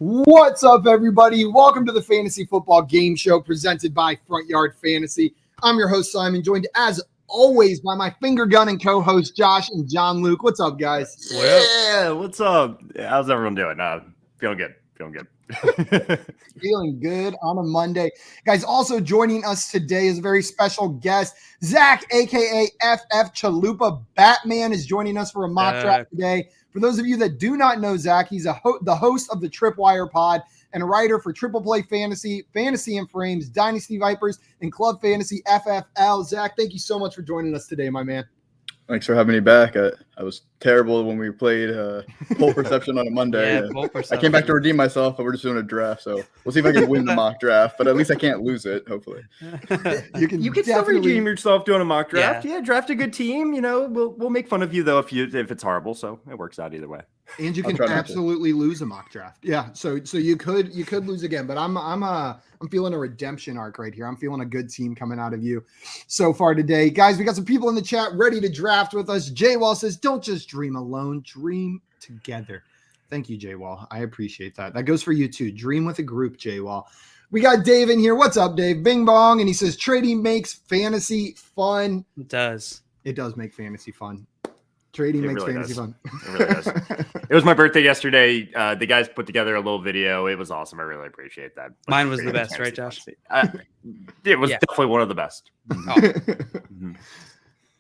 What's up, everybody? Welcome to the Fantasy Football Game Show presented by Front Yard Fantasy. I'm your host, Simon, joined as always by my finger gunning co-host, Josh and John Luke. What's up, guys? Yeah, what's up? How's everyone doing? Feeling good. Feeling good on a Monday. Guys, also joining us today is a very special guest. Zach, a.k.a. FF Chalupa Batman, is joining us for a mock draft today. For those of you that do not know Zach, he's the host of the Tripwire Pod and a writer for Triple Play Fantasy, Fantasy and Frames, Dynasty Vipers, and Club Fantasy FFL. Zach, thank you so much for joining us today, my man. Thanks for having me back. I was terrible when we played Pole Perception on a Monday. I came back to redeem myself, but we're just doing a draft, so we'll see if I can win the mock draft. But at least I can't lose it, hopefully. You can still redeem yourself doing a mock draft. Yeah, draft a good team. You know, we'll make fun of you though if it's horrible. So it works out either way. And you can absolutely lose a mock draft. Yeah, so you could lose again, but I'm feeling a redemption arc right here. I'm feeling a good team coming out of you so far today. Guys, we got some people in the chat ready to draft with us. Jay Wall says, don't just dream alone, dream together. Thank you, Jay Wall. I appreciate that. That goes for you too. Dream with a group, Jay Wall. We got Dave in here. What's up, Dave? Bing bong. And he says, trading makes fantasy fun. It does. It does make fantasy fun. Trading makes fantasy fun. It really does. It was my birthday yesterday. The guys put together a little video. It was awesome. I really appreciate that. Mine was the best, right, Josh? It was definitely one of the best.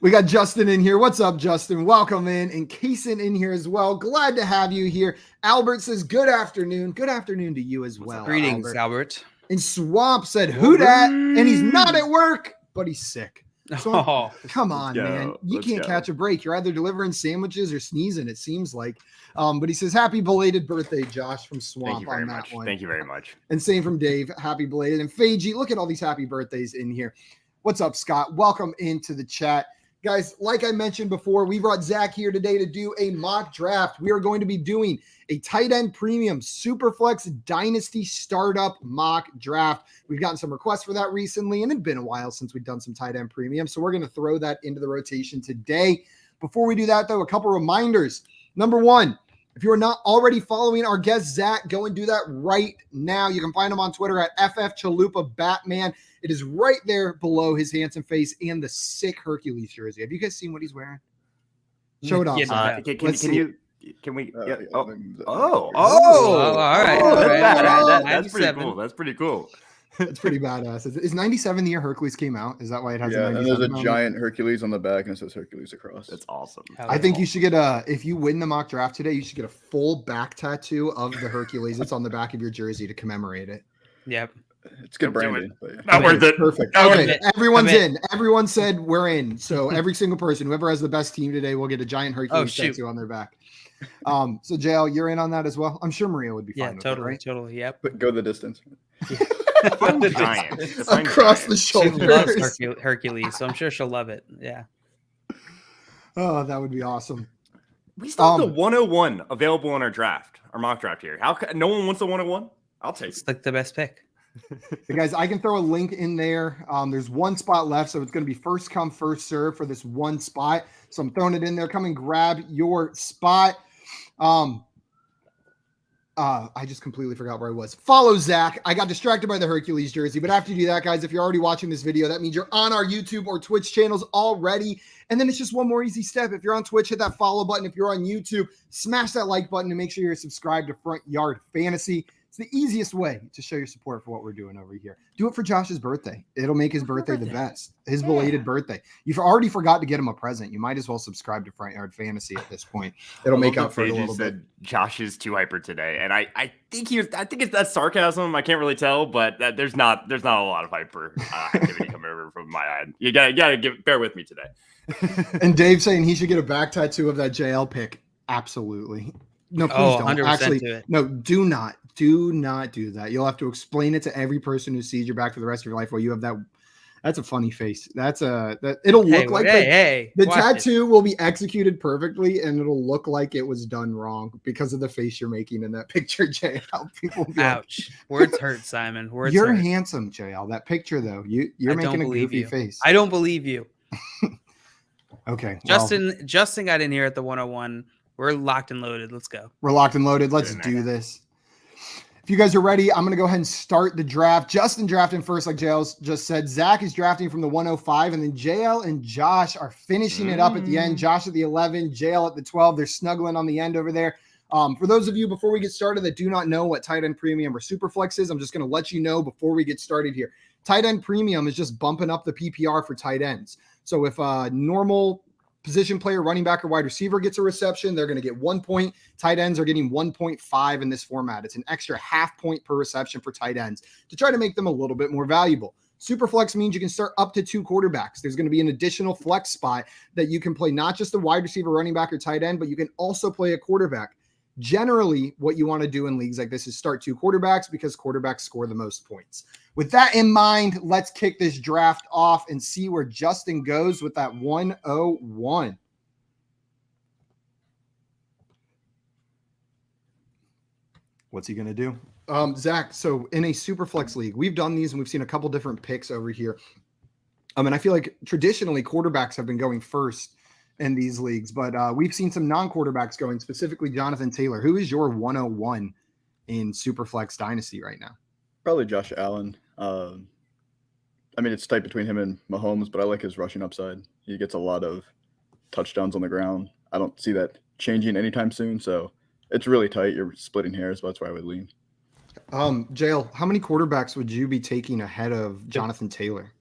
We got Justin in here. What's up, Justin? Welcome in. And Kaysen in here as well. Glad to have you here. Albert says, good afternoon. Good afternoon to you as well. Greetings, Albert. And Swamp said, who dat? And he's not at work, but he's sick. So, come on, man. You can't catch a break. You're either delivering sandwiches or sneezing, it seems like. But he says, happy belated birthday, Josh, from Swamp on that one. Thank you very much. And same from Dave. Happy belated. And Feiji, look at all these happy birthdays in here. What's up, Scott? Welcome into the chat. Guys, like I mentioned before, we brought Zach here today to do a mock draft. We are going to be doing a tight end premium SuperFlex Dynasty startup mock draft. We've gotten some requests for that recently, and it's been a while since we've done some tight end premium. So we're going to throw that into the rotation today. Before we do that, though, a couple reminders. Number one, if you are not already following our guest, Zach, go and do that right now. You can find him on Twitter at FF Chalupa Batman. It is right there below his handsome face and the sick Hercules jersey. Have you guys seen what he's wearing? Show it off. Can we? All right. That's pretty cool. That's pretty cool. It's pretty badass. Is 97 the year Hercules came out? Is that why it has a 97? And there's a giant Hercules on the back and it says Hercules across. That's awesome. I think you should get if you win the mock draft today, you should get a full back tattoo of the Hercules that's on the back of your jersey to commemorate it. Yep. It's good branding. Not worth it. Perfect. Okay, everyone's in. Everyone said we're in. So every single person, whoever has the best team today, will get a giant Hercules tattoo on their back. So JL, you're in on that as well. I'm sure Maria would be fine with it, right? Totally. Yep. But go the distance. Across the shoulders. She loves Hercules, so I'm sure she'll love it. Yeah. Oh, that would be awesome. We still have the 101 available in our mock draft here. How no one wants the 101? I'll take it. It's like the best pick. Hey guys, I can throw a link in there. There's one spot left, so it's going to be first come, first serve for this one spot. So I'm throwing it in there. Come and grab your spot. I just completely forgot where I was. Follow Zach. I got distracted by the Hercules jersey, but after you do that, guys, if you're already watching this video, that means you're on our YouTube or Twitch channels already. And then it's just one more easy step. If you're on Twitch, hit that follow button. If you're on YouTube, smash that like button to make sure you're subscribed to Front Yard Fantasy. It's the easiest way to show your support for what we're doing over here. Do it for Josh's birthday. It'll make his birthday the best. His belated birthday. You've already forgot to get him a present. You might as well subscribe to Front Yard Fantasy at this point. It'll make up for it a little bit. Josh is too hyper today, and I think that's sarcasm. I can't really tell, but there's not a lot of hyper activity coming over from my end. You gotta bear with me today. And Dave saying he should get a back tattoo of that JL pick. Absolutely. No, please don't. Actually, do it. No, do not. Do not do that. You'll have to explain it to every person who sees your back for the rest of your life while you have that. That's a funny face. It'll look like the tattoo will be executed perfectly and it'll look like it was done wrong because of the face you're making in that picture, JL. People ouch. Words hurt, Simon. Words You're hurt. Handsome, JL. That picture though, you're making a goofy face. I don't believe you. Okay. Justin got in here at the 101. We're locked and loaded. Let's go. We're locked and loaded. Let's do this. If you guys are ready, I'm going to go ahead and start the draft. Justin drafting first, like JL just said. Zach is drafting from the 105, and then JL and Josh are finishing it up at the end. Josh at the 11, JL at the 12. They're snuggling on the end over there. For those of you, before we get started, that do not know what tight end premium or SuperFlex is, I'm just going to let you know before we get started here. Tight end premium is just bumping up the PPR for tight ends. So if a normal position player, running back, or wide receiver gets a reception, they're going to get 1 point. Tight ends are getting 1.5 in this format. It's an extra half point per reception for tight ends to try to make them a little bit more valuable. Superflex means you can start up to 2 quarterbacks. There's going to be an additional flex spot that you can play not just a wide receiver, running back, or tight end, but you can also play a quarterback. Generally, what you want to do in leagues like this is start 2 quarterbacks because quarterbacks score the most points. With that in mind, let's kick this draft off and see where Justin goes with that 101. What's he going to do? Zach, so in a Superflex league, we've done these and we've seen a couple different picks over here. And I feel like traditionally quarterbacks have been going first in these leagues, but we've seen some non-quarterbacks going, specifically Jonathan Taylor. Who is your 101 in Superflex Dynasty right now? Probably Josh Allen. It's tight between him and Mahomes, but I like his rushing upside. He gets a lot of touchdowns on the ground. I don't see that changing anytime soon, so it's really tight. You're splitting hairs, but that's where I would lean. Jail, how many quarterbacks would you be taking ahead of Jonathan Taylor?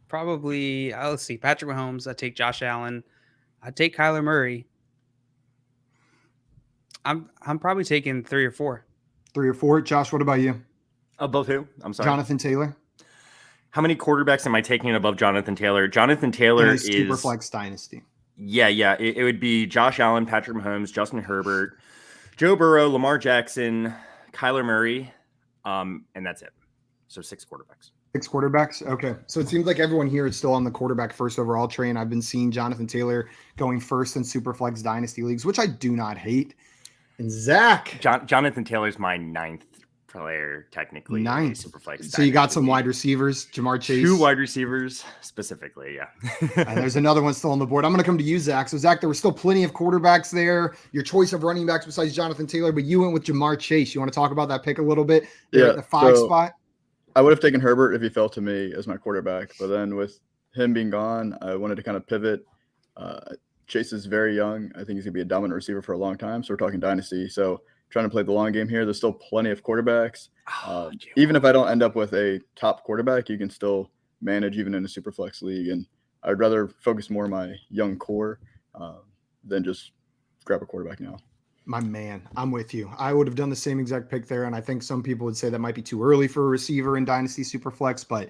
Probably, let's see, Patrick Mahomes. I'd take Josh Allen. I'd take Kyler Murray. I'm probably taking 3 or 4. 3 or 4. Josh, what about you? Above who? I'm sorry. Jonathan Taylor. How many quarterbacks am I taking above Jonathan Taylor? Jonathan Taylor is Superflex Dynasty. Yeah. It would be Josh Allen, Patrick Mahomes, Justin Herbert, Joe Burrow, Lamar Jackson, Kyler Murray, and that's it. So 6 quarterbacks. 6 quarterbacks. Okay. So it seems like everyone here is still on the quarterback first overall train. I've been seeing Jonathan Taylor going first in Superflex Dynasty leagues, which I do not hate. And Zach. Jonathan Taylor's my 9th player, technically. 9th. Superflex. So you got some wide receivers, Jamar Chase. 2 wide receivers specifically, yeah. And there's another one still on the board. I'm going to come to you, Zach. So Zach, there were still plenty of quarterbacks there. Your choice of running backs besides Jonathan Taylor, but you went with Jamar Chase. You want to talk about that pick a little bit? Yeah. At the 5 spot. I would have taken Herbert if he fell to me as my quarterback, but then with him being gone, I wanted to kind of pivot. Chase is very young. I think he's going to be a dominant receiver for a long time. So we're talking Dynasty. So trying to play the long game here. There's still plenty of quarterbacks. Even if I don't end up with a top quarterback, you can still manage even in a Superflex league. And I'd rather focus more on my young core than just grab a quarterback now. My man, I'm with you. I would have done the same exact pick there, and I think some people would say that might be too early for a receiver in Dynasty Superflex, but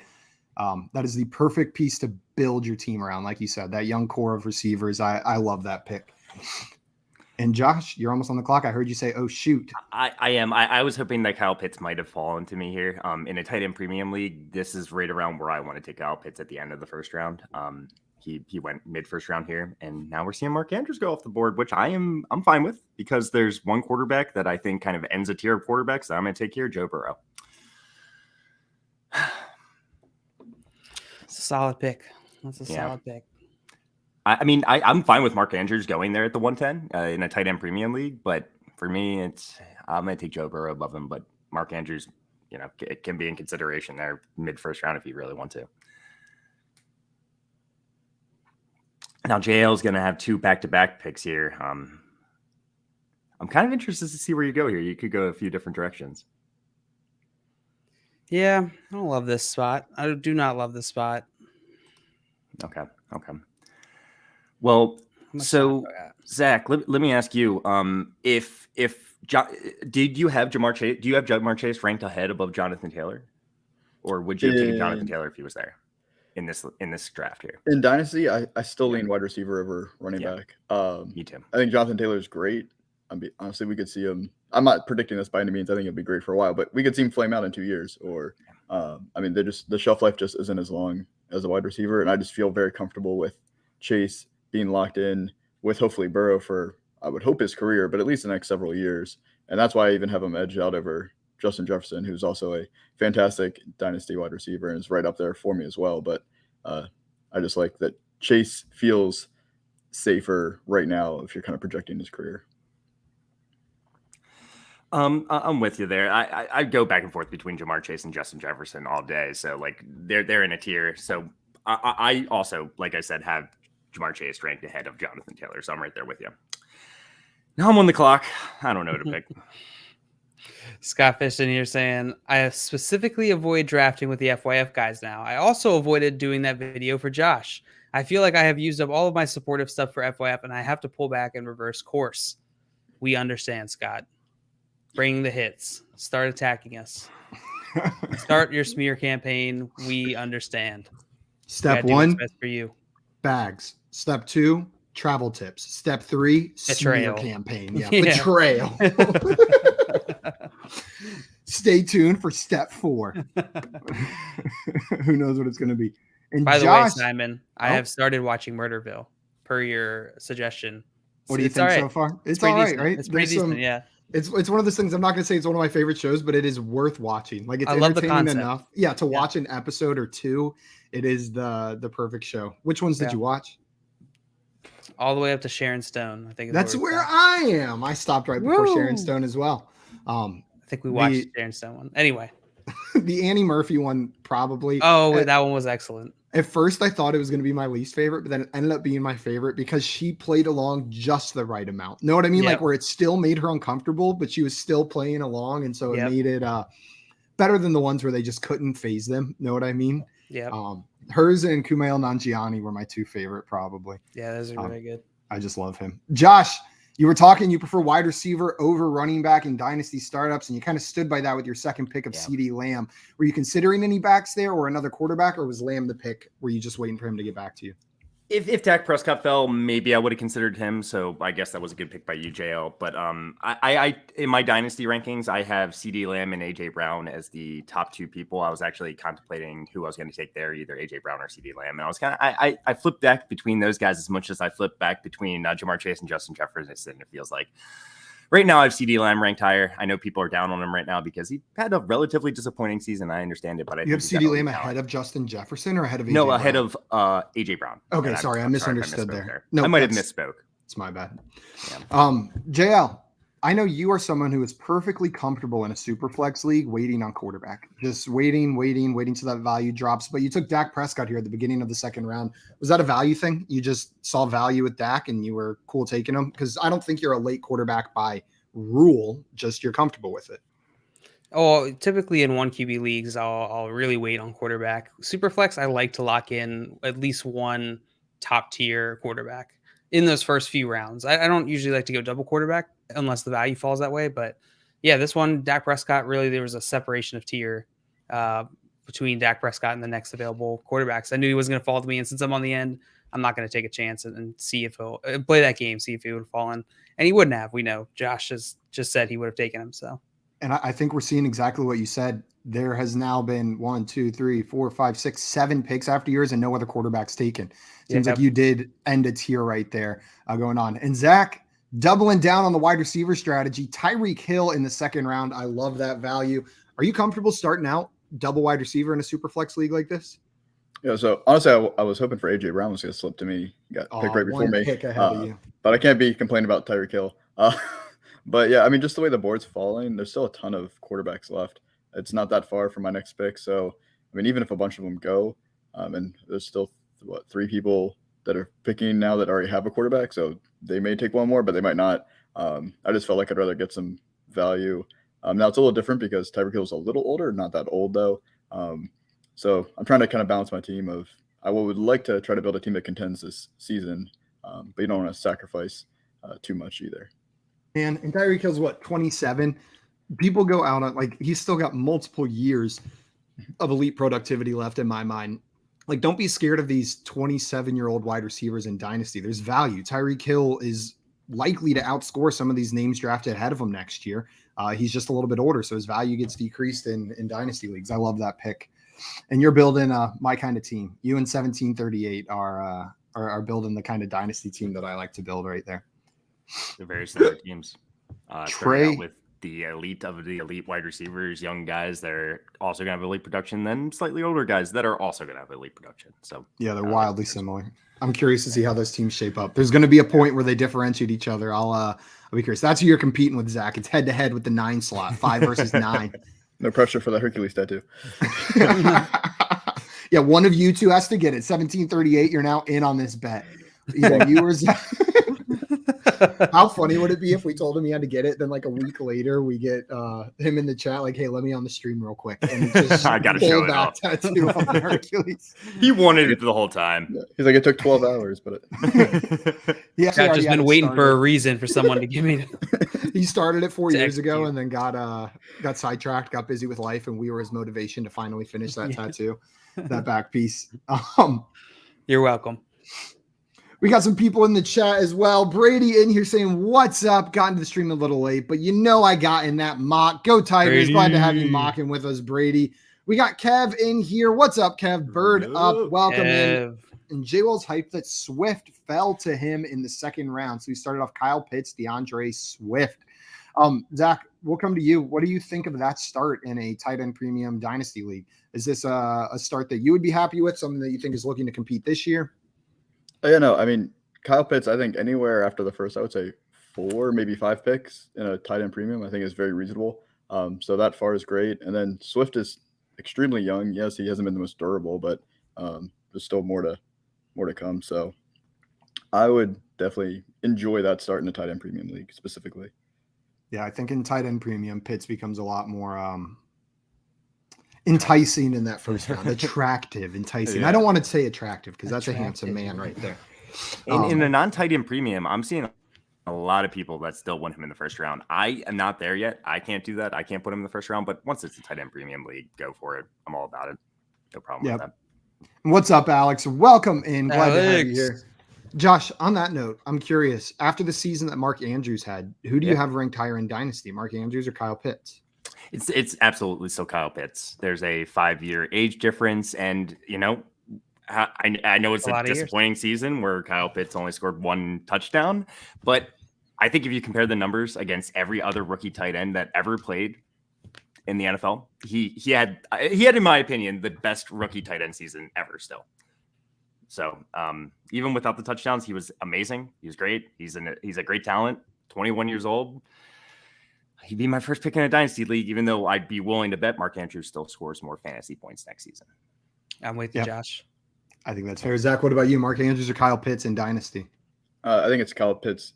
that is the perfect piece to build your team around. Like you said, that young core of receivers, I love that pick. And Josh, you're almost on the clock. I heard you say, oh, shoot. I am. I was hoping that Kyle Pitts might have fallen to me here. In a tight end premium league, this is right around where I want to take Kyle Pitts at the end of the first round. He went mid-first round here, and now we're seeing Mark Andrews go off the board, which I'm fine with because there's one quarterback that I think kind of ends a tier of quarterbacks that I'm going to take here, Joe Burrow. It's a solid pick. That's a solid pick. I'm fine with Mark Andrews going there at the 110 in a tight end premium league, but for me, I'm going to take Joe Burrow above him, but Mark Andrews, it can be in consideration there mid-first round if you really want to. Now, JL is going to have 2 back-to-back picks here. I'm kind of interested to see where you go here. You could go a few different directions. Yeah, I don't love this spot. I do not love this spot. Okay. Well, so Zach, let me ask you: did you have Jamar Chase? Do you have Jamar Chase ranked ahead above Jonathan Taylor, or would you have taken Jonathan Taylor if he was there in this draft here? In Dynasty, I still lean wide receiver over running back. Me too. I think Jonathan Taylor is great. Honestly, we could see him. I'm not predicting this by any means. I think it'll be great for a while, but we could see him flame out in 2 years. Or, the shelf life just isn't as long as a wide receiver, and I just feel very comfortable with Chase being locked in with hopefully Burrow for, I would hope, his career, but at least the next several years. And that's why I even have him edged out over Justin Jefferson, who's also a fantastic Dynasty wide receiver and is right up there for me as well. But I just like that Chase feels safer right now if you're kind of projecting his career. I'm with you there. I go back and forth between Jamar Chase and Justin Jefferson all day. So like they're in a tier. So I also, like I said, have Jamar Chase ranked ahead of Jonathan Taylor. So I'm right there with you. Now I'm on the clock. I don't know who to pick. Scott Fish in here saying, I specifically avoid drafting with the FYF guys now. I also avoided doing that video for Josh. I feel like I have used up all of my supportive stuff for FYF and I have to pull back and reverse course. We understand, Scott. Bring the hits. Start attacking us. Start your smear campaign. We understand. Step Do what's 1, best for you. bags. Step 2, travel tips. Step 3, smear Betrayal. campaign. Yeah, Yeah. betrayal. Stay tuned for step 4. Who knows what it's going to be? And By the Josh, way, Simon, I have started watching Murderville per your suggestion. what do you think so far? It's pretty all right, decent. right? It's pretty decent, yeah. It's one of those things. I'm not going to say it's one of my favorite shows, but it is worth watching. Like, it's I love the entertaining concept. enough. Yeah, to watch an episode or two, it is the perfect show. Which ones did you watch? All the way up to Sharon Stone. I think That's where I am. I stopped right before Sharon Stone as well. I think we watched Sharon Stone one. Anyway, the Annie Murphy one probably. Oh, that one was excellent. At first, I thought it was going to be my least favorite, but then it ended up being my favorite because she played along just the right amount. Know what I mean? Yep. Like where it still made her uncomfortable, but she was still playing along, and so it Yep. made it better than the ones where they just couldn't phase them. Know what I mean? Yeah. Hers and Kumail Nanjiani were my two favorite, probably. Yeah, those are really good. I just love him. Josh, you were talking, you prefer wide receiver over running back in dynasty startups, and you kind of stood by that with your second pick of CeeDee Lamb. Were you considering any backs there or another quarterback, or was Lamb the pick? Were you just waiting for him to get back to you? If Dak Prescott fell, maybe I would have considered him. So I guess that was a good pick by you, JL. But I in my dynasty rankings, I have CeeDee Lamb and AJ Brown as the top two people. I was actually contemplating who I was going to take there, either AJ Brown or CeeDee Lamb. And I was I flipped back between those guys as much as I flipped back between Jamar Chase and Justin Jefferson. It feels like right now I have CeeDee Lamb ranked higher. I know people are down on him right now because he had a relatively disappointing season. I understand it, but you have CeeDee Lamb ahead of Justin Jefferson or ahead of AJ No, Brown? ahead of AJ Brown. Okay, And sorry, I misunderstood there. No, I might have misspoke. It's my bad. Yeah. JL, I know you are someone who is perfectly comfortable in a SuperFlex league waiting on quarterback. Just waiting till that value drops. But you took Dak Prescott here at the beginning of the second round. Was that a value thing? You just saw value with Dak and you were cool taking him? Because I don't think you're a late quarterback by rule, just you're comfortable with it. Oh, typically in 1 QB leagues, I'll really wait on quarterback. Superflex, I like to lock in at least one top tier quarterback in those first few rounds. I don't usually like to go double quarterback unless the value falls that way. But yeah, this one, Dak Prescott, really there was a separation of tier between Dak Prescott and the next available quarterbacks. I knew he wasn't going to fall to me, and since I'm on the end, I'm not going to take a chance and see if he'll play that game, see if he would have fallen. And he wouldn't have. We know Josh has just said he would have taken him. So, and I think we're seeing exactly what you said. There has now been 1, 2, 3, 4, 5, 6, 7 picks after yours, and no other quarterbacks taken. Seems like you did end a tier right there going on. And Zach, doubling down on the wide receiver strategy, Tyreek Hill in the second round. I love that value. Are you comfortable starting out double wide receiver in a super flex league like this? Yeah, so honestly, I was hoping for AJ Brown was going to slip to me. Got picked right before me. Pick ahead of you. But I can't be complaining about Tyreek Hill. But yeah, I mean, just the way the board's falling, there's still a ton of quarterbacks left. It's not that far from my next pick. So, I mean, even if a bunch of them go, and there's still, 3 people that are picking now that already have a quarterback. So they may take one more, but they might not. I just felt like I'd rather get some value. Now it's a little different because Tyreek Hill's a little older, not that old though. So I'm trying to kind of balance my team of, I would like to try to build a team that contends this season, but you don't want to sacrifice too much either. And Tyreek Hill's 27? People go out on, like, he's still got multiple years of elite productivity left in my mind. Like, don't be scared of these 27-year-old wide receivers in Dynasty. There's value. Tyreek Hill is likely to outscore some of these names drafted ahead of him next year. He's just a little bit older, so his value gets decreased in Dynasty leagues. I love that pick. And you're building my kind of team. You and 1738 are building the kind of Dynasty team that I like to build right there. They're very similar teams. Trey With the elite of the elite wide receivers, young guys that are also going to have elite production, then slightly older guys that are also going to have elite production. So yeah, they're wildly similar. I'm curious to see how those teams shape up. There's going to be a point where they differentiate each other. I'll be curious. That's who you're competing with, Zach. It's head to head with the 9 slot, 5 versus 9. No pressure for the Hercules tattoo. Yeah, one of you two has to get it. 1738. You're now in on this bet. Either you or Zach. How funny would it be if we told him he had to get it? Then like a week later, we get him in the chat like, "Hey, let me on the stream real quick." And just I gotta show it off. Tattoo on the Hercules. He wanted it the whole time. Yeah. He's like, it took 12 hours, but Yeah, I've just been waiting for a reason for someone to give me. He started it 4 To years ago execute. and then got sidetracked, got busy with life, and we were his motivation to finally finish that tattoo, that back piece. You're welcome. We got some people in the chat as well. Brady in here saying, "What's up?" Got into the stream a little late, but you know I got in that mock. Go Tigers. Brady. Glad to have you mocking with us, Brady. We got Kev in here. What's up, Kev? Bird up. Welcome in. Kev. And J-Well's hyped that Swift fell to him in the second round. So he started off Kyle Pitts, DeAndre Swift. Zach, we'll come to you. What do you think of that start in a tight end premium dynasty league? Is this a start that you would be happy with, something that you think is looking to compete this year? yeah, no, I mean, Kyle Pitts, I think anywhere after the first, I would say 4, maybe 5 picks in a tight end premium, I think is very reasonable. So that far is great. And then Swift is extremely young. Yes, he hasn't been the most durable, but there's still more to come. So I would definitely enjoy that start in the tight end premium league specifically. Yeah, I think in tight end premium, Pitts becomes a lot more enticing in that first round. Attractive, enticing. Yeah. I don't want to say attractive because that's a handsome man right there. In a non-tight end premium, I'm seeing a lot of people that still want him in the first round. I am not there yet. I can't do that. I can't put him in the first round. But once it's a tight end premium league, go for it. I'm all about it. No problem with that. What's up, Alex? Welcome in. Glad to have you Alex. here. Josh, on that note, I'm curious. After the season that Mark Andrews had, who do you have ranked higher in Dynasty, Mark Andrews or Kyle Pitts? It's absolutely still Kyle Pitts. There's a 5-year age difference, and I know it's a disappointing season where Kyle Pitts only scored 1 touchdown, but I think if you compare the numbers against every other rookie tight end that ever played in the NFL, he had, in my opinion, the best rookie tight end season ever still. So even without the touchdowns, he was amazing. He was great. He's a great talent, 21 years old. He'd be my first pick in a dynasty league, even though I'd be willing to bet Mark Andrews still scores more fantasy points next season. I'm with you, Josh. I think that's fair. Zach, what about you? Mark Andrews or Kyle Pitts in Dynasty? I think it's Kyle Pitts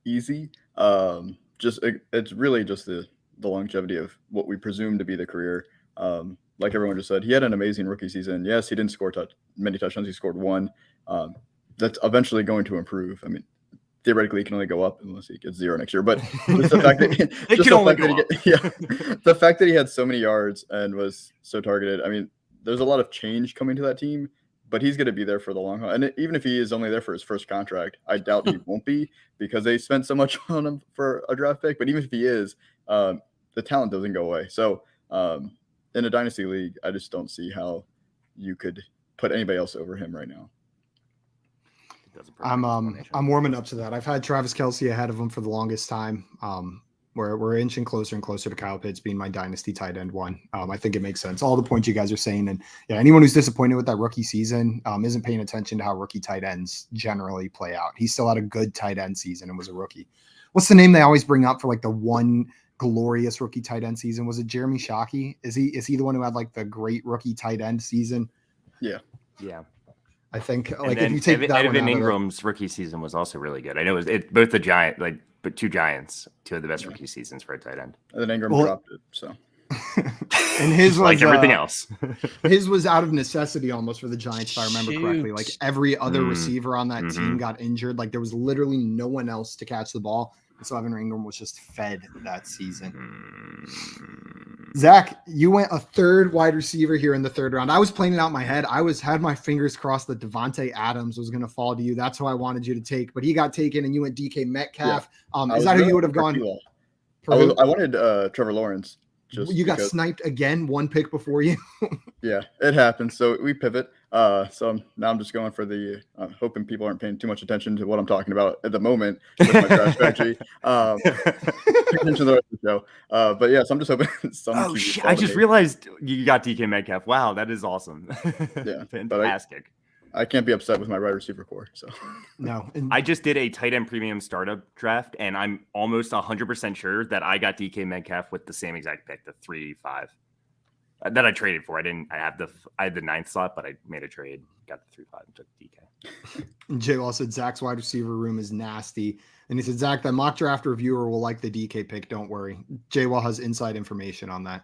easy. It's really just the longevity of what we presume to be the career. Like everyone just said, he had an amazing rookie season. Yes, he didn't score many touchdowns. He scored 1. That's eventually going to improve. I mean, theoretically, he can only go up unless he gets 0 next year. But just the fact that the fact that he had so many yards and was so targeted. I mean, there's a lot of change coming to that team, but he's going to be there for the long haul. And even if he is only there for his first contract, I doubt he won't be because they spent so much on him for a draft pick. But even if he is, the talent doesn't go away. So in a dynasty league, I just don't see how you could put anybody else over him right now. I'm warming up to that. I've had Travis Kelce ahead of him for the longest time. We're inching closer and closer to Kyle Pitts being my dynasty tight end 1. I think it makes sense. All the points you guys are saying, and anyone who's disappointed with that rookie season isn't paying attention to how rookie tight ends generally play out. He still had a good tight end season and was a rookie. What's the name they always bring up for like the one glorious rookie tight end season? Was it Jeremy Shockey? Is he the one who had like the great rookie tight end season? Yeah. I think like if you take that Evan Ingram's rookie season was also really good. I know it both the Giant but 2 Giants, 2 of the best rookie seasons for a tight end. And then Ingram dropped it. So and his was like everything else. His was out of necessity almost for the Giants, if I remember correctly. Like every other receiver on that team got injured. Like there was literally no one else to catch the ball. And so Evan Ingram was just fed that season. Zach, you went a 3rd wide receiver here in the 3rd round. I was playing it out in my head. Had my fingers crossed that Devontae Adams was going to fall to you. That's who I wanted you to take, but he got taken and you went DK Metcalf. Is that who you would have gone? I wanted Trevor Lawrence just You got because, sniped again, one pick before you. yeah, it happens. So we pivot. Now I'm just going for the hoping people aren't paying too much attention to what I'm talking about at the moment with my draft strategy. Pay attention to the rest of the show. But yeah, so I'm just hoping some. Oh QBs shit! fall I to just me. realized you got DK Metcalf. Wow, that is awesome. Yeah, Fantastic. I can't be upset with my wide receiver core. So No. And I just did a tight end premium startup draft, and I'm almost 100% sure that I got DK Metcalf with the same exact pick, the 3-5 that I traded for. I had the 9th slot, but I made a trade, got the 3-5, and took DK. Jay Wall said Zach's wide receiver room is nasty. And he said, Zach, that mock draft reviewer will like the DK pick. Don't worry. Jay Wall has inside information on that.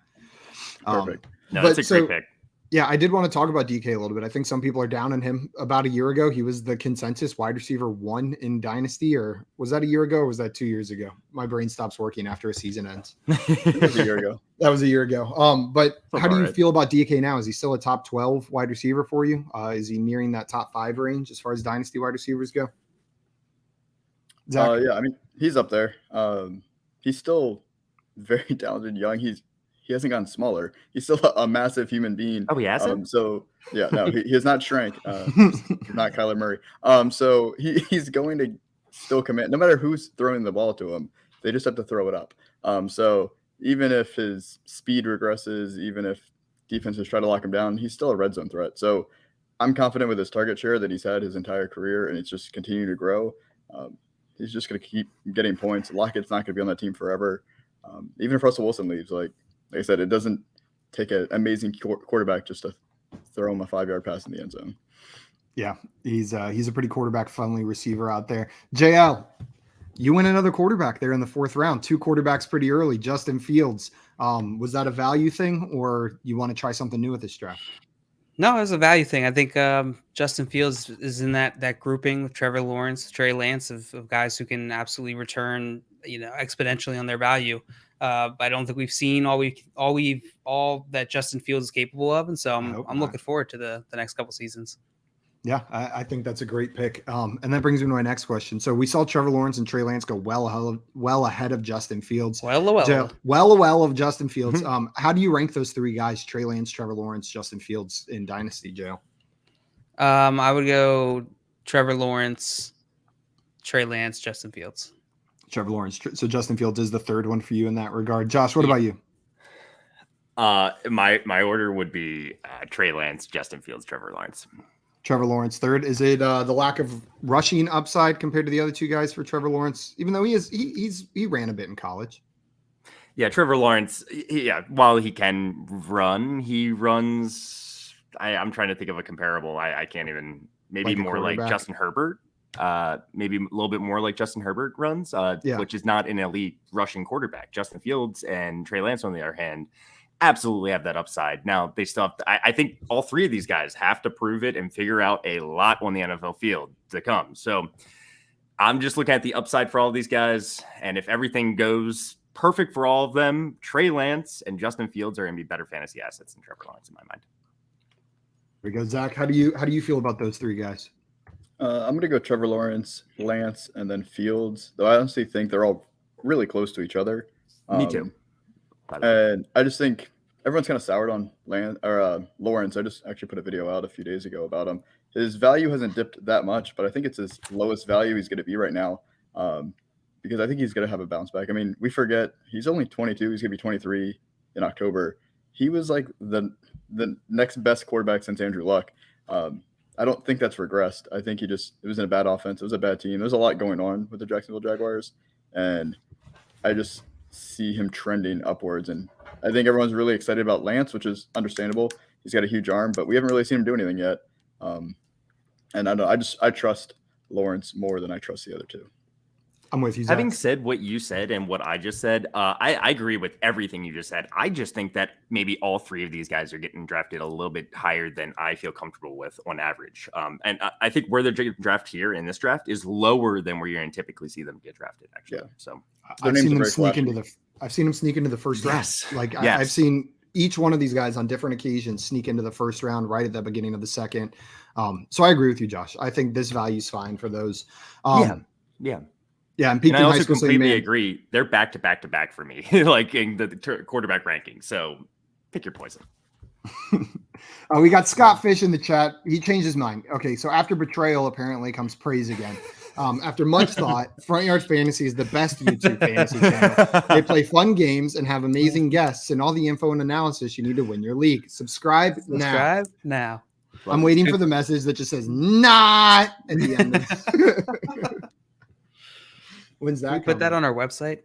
perfect. No, but that's a great pick. Yeah, I did want to talk about DK a little bit. I think some people are down on him. About a year ago, he was the consensus wide receiver 1 in Dynasty, or was that a year ago or was that 2 years ago? My brain stops working after a season ends. It was a year ago. That was a year ago. But That's how do you alright. feel about DK now? Is he still a top 12 wide receiver for you? Is he nearing that top 5 range as far as Dynasty wide receivers go? Zach? Yeah, I mean, he's up there. He's still very talented, young. He hasn't gotten smaller. He's still a massive human being. Oh, he hasn't? So yeah, no, he has not shrank. Not Kyler Murray. So he's going to still command, no matter who's throwing the ball to him. They just have to throw it up. So even if his speed regresses, even if defenses try to lock him down, he's still a red zone threat. So I'm confident with his target share that he's had his entire career, and it's just continuing to grow. He's just going to keep getting points. Lockett's not going to be on that team forever. Even if Russell Wilson leaves, like I said, it doesn't take an amazing quarterback just to throw him a 5-yard pass in the end zone. Yeah, he's a pretty quarterback-friendly receiver out there. JL, you win another quarterback there in the 4th round. 2 quarterbacks pretty early. Justin Fields. Was that a value thing, or you want to try something new with this draft? No, it was a value thing. I think Justin Fields is in that grouping with Trevor Lawrence, Trey Lance of guys who can absolutely return, exponentially on their value. I don't think we've seen all that Justin Fields is capable of, and so I'm looking forward to the next couple seasons. Yeah, I think that's a great pick. And that brings me to my next question. So we saw Trevor Lawrence and Trey Lance go well ahead of Justin Fields. Well of Justin Fields. How do you rank those 3 guys, Trey Lance, Trevor Lawrence, Justin Fields in Dynasty, Joe? I would go Trevor Lawrence, Trey Lance, Justin Fields. Trevor Lawrence. So Justin Fields is the 3rd one for you in that regard. Josh, what about you? My order would be Trey Lance, Justin Fields, Trevor Lawrence. Trevor Lawrence 3rd. Is it the lack of rushing upside compared to the other 2 guys for Trevor Lawrence? Even though he ran a bit in college. Yeah, Trevor Lawrence. While he can run, he runs. I'm trying to think of a comparable. I can't even. Maybe Like a more like quarterback? Justin Herbert. Maybe a little bit more like Justin Herbert runs. Yeah. Which is not an elite rushing quarterback. Justin Fields and Trey Lance, on the other hand, absolutely have that upside. Now they still have to, I think all 3 of these guys have to prove it and figure out a lot on the NFL field to come. So I'm just looking at the upside for all of these guys. And if everything goes perfect for all of them, Trey Lance and Justin Fields are going to be better fantasy assets than Trevor Lawrence in my mind. There we go. Zach, how do you feel about those 3 guys? I'm going to go Trevor Lawrence, Lance, and then Fields, though I honestly think they're all really close to each other. Me too. And I just think everyone's kind of soured on Lawrence. I just actually put a video out a few days ago about him. His value hasn't dipped that much, but I think it's his lowest value he's going to be right now, because I think he's going to have a bounce back. I mean, we forget he's only 22. He's going to be 23 in October. He was like the next best quarterback since Andrew Luck. I don't think that's regressed. I think it was in a bad offense. It was a bad team. There's a lot going on with the Jacksonville Jaguars, and I just see him trending upwards. And I think everyone's really excited about Lance, which is understandable. He's got a huge arm, but we haven't really seen him do anything yet. And I don't know. I trust Lawrence more than I trust the other 2. I'm with you, Zach. Having said what you said and what I just said, I agree with everything you just said. I just think that maybe all 3 of these guys are getting drafted a little bit higher than I feel comfortable with on average. And I think where they're getting drafted here in this draft is lower than where you're going to typically see them get drafted, actually. Yeah. So I've seen them sneak into the 1st round. Yes. I've seen each one of these guys on different occasions sneak into the 1st round right at the beginning of the 2nd. So I agree with you, Josh. I think this value is fine for those. Yeah. Yeah, and And peaked I in high also school. So completely agree. They're back to back to back for me, like in the quarterback ranking. So pick your poison. We got Scott Fish in the chat. He changed his mind. Okay, so after betrayal, apparently comes praise again. After much thought, Front Yard Fantasy is the best YouTube fantasy channel. They play fun games and have amazing guests and all the info and analysis you need to win your league. Subscribe now. I'm waiting for the message that just says "not" at the end of it. When's Can we that? put that coming? on our website?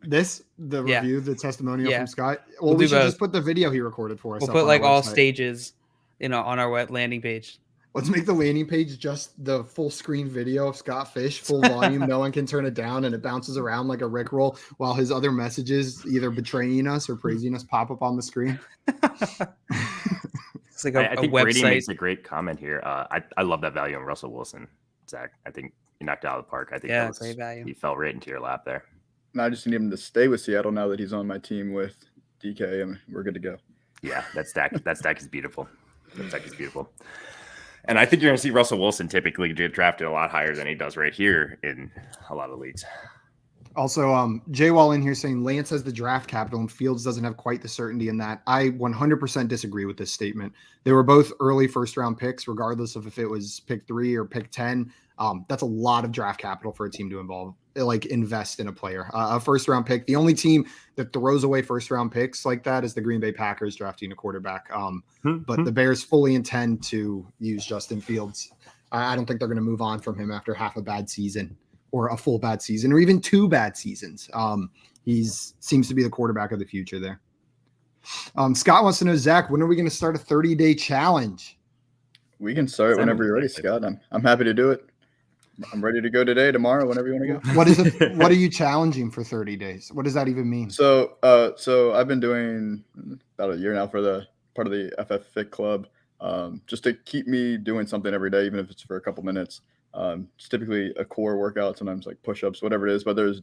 The Yeah. review, the testimonial Yeah. from Scott. Well, We'll we do should both. just put the video he recorded for us. We'll up put on like our all website. stages, on our landing page. Let's make the landing page just the full screen video of Scott Fish, full volume. No one can turn it down, and it bounces around like a Rickroll while his other messages, either betraying us or praising us, pop up on the screen. It's like I think Brady website. makes a great comment here. I love that value in Russell Wilson, Zach. I think you knocked it out of the park. I think Yeah, that was, great value. he fell right into your lap there. And I just need him to stay with Seattle now that he's on my team with DK, and we're good to go. Yeah, that stack is beautiful. That stack is beautiful. And I think you're going to see Russell Wilson typically get drafted a lot higher than he does right here in a lot of leagues. Also, Jay Wall in here saying Lance has the draft capital and Fields doesn't have quite the certainty in that. I 100% disagree with this statement. They were both early first-round picks, regardless of if it was pick 3 or pick 10. That's a lot of draft capital for a team to invest in a player. A first-round pick. The only team that throws away first-round picks like that is the Green Bay Packers drafting a quarterback. But the Bears fully intend to use Justin Fields. I don't think they're going to move on from him after half a bad season, or a full bad season, or even 2 bad seasons. Seems to be the quarterback of the future there. Scott wants to know, Zach, when are we going to start a 30-day challenge? We can start whenever you're ready, Scott. I'm happy to do it. I'm ready to go today, tomorrow, whenever you want to go. What is it? What are you challenging for 30 days? What does that even mean? So I've been doing about a year now for the part of the FF Fit Club, just to keep me doing something every day, even if it's for a couple minutes. It's typically a core workout, sometimes like push-ups, whatever it is. But there's,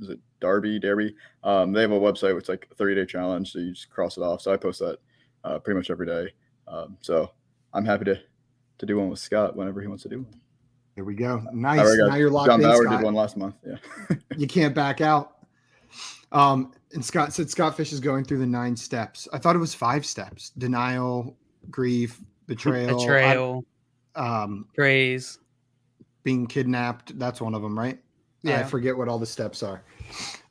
is it Derby? They have a website with like a 30-day challenge, so you just cross it off. So I post that pretty much every day. So I'm happy to do one with Scott whenever he wants to do one. There we go. Nice. Now you're locked John in, Bauer Scott. did one last month. Yeah. You can't back out. And Scott said Scott Fish is going through the 9 steps. I thought it was 5 steps: denial, grief, betrayal, praise, being kidnapped. That's one of them, right? Yeah. I forget what all the steps are.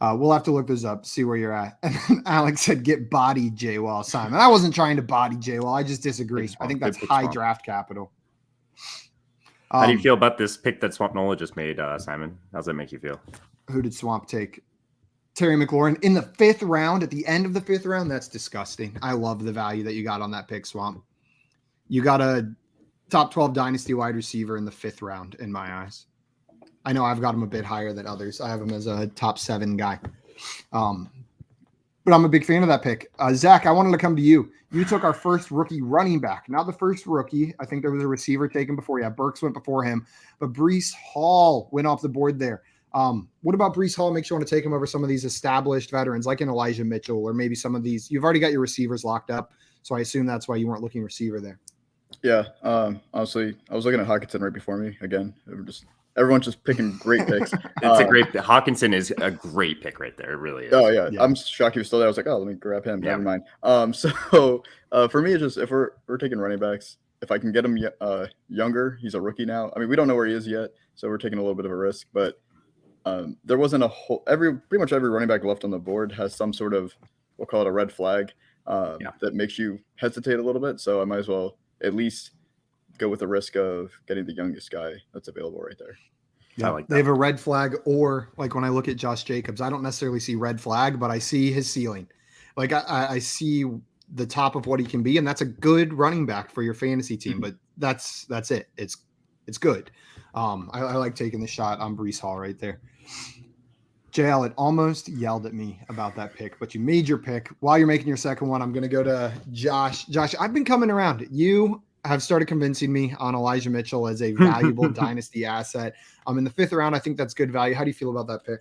We'll have to look those up, see where you're at. And then Alex said, "Get bodied, J Wall." Simon, I wasn't trying to body J Wall. I just disagree. I think that's high draft capital. How do you feel about this pick that Swamp Nola just made, Simon? How does that make you feel? Who did Swamp take? Terry McLaurin in the 5th round, at the end of the 5th round. That's disgusting. I love the value that you got on that pick, Swamp. You got a top 12 dynasty wide receiver in the 5th round, in my eyes. I know I've got him a bit higher than others. I have him as a top 7 guy. But I'm a big fan of that pick. Zach, I wanted to come to you. You took our first rookie running back. Not the first rookie. I think there was a receiver taken before. Yeah, Burks went before him. But Breece Hall went off the board there. What about Breece Hall makes you want to take him over some of these established veterans like an Elijah Mitchell, or maybe some of these? You've already got your receivers locked up, so I assume that's why you weren't looking receiver there. Yeah, honestly, I was looking at Hawkinson right before me again. Everyone's just picking great picks. It's a great Hawkinson is a great pick right there. It really is. Oh yeah. I'm shocked he was still there. I was like, oh, let me grab him. Yeah. Never mind. So for me, it's just if we're taking running backs, if I can get him younger, he's a rookie now. I mean, we don't know where he is yet, so we're taking a little bit of a risk. But there wasn't pretty much every running back left on the board has some sort of, we'll call it a red flag that makes you hesitate a little bit. So I might as well at least go with the risk of getting the youngest guy that's available right there. Yeah, like they have a red flag, or like when I look at Josh Jacobs, I don't necessarily see red flag, but I see his ceiling. Like I see the top of what he can be, and that's a good running back for your fantasy team. But that's it. It's good. I like taking the shot on Breece Hall right there. JL, it almost yelled at me about that pick, but you made your pick. While you're making your second one, I'm going to go to Josh. Josh, I've been coming around. You have started convincing me on Elijah Mitchell as a valuable dynasty asset. In the 5th round, I think that's good value. How do you feel about that pick?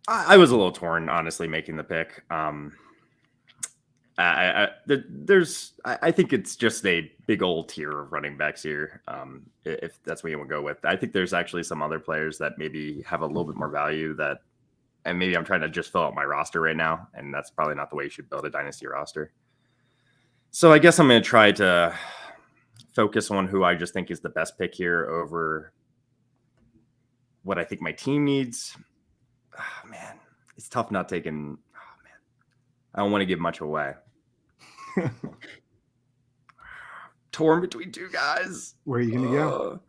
I was a little torn, honestly, making the pick. I think it's just a big old tier of running backs here. If that's what you want to go with, I think there's actually some other players that maybe have a little bit more value and maybe I'm trying to just fill out my roster right now, and that's probably not the way you should build a dynasty roster. So I guess I'm going to try to focus on who I just think is the best pick here over what I think my team needs. Oh, man, it's tough not taking. Oh, man, I don't want to give much away. Torn between two guys. Where are you going to go?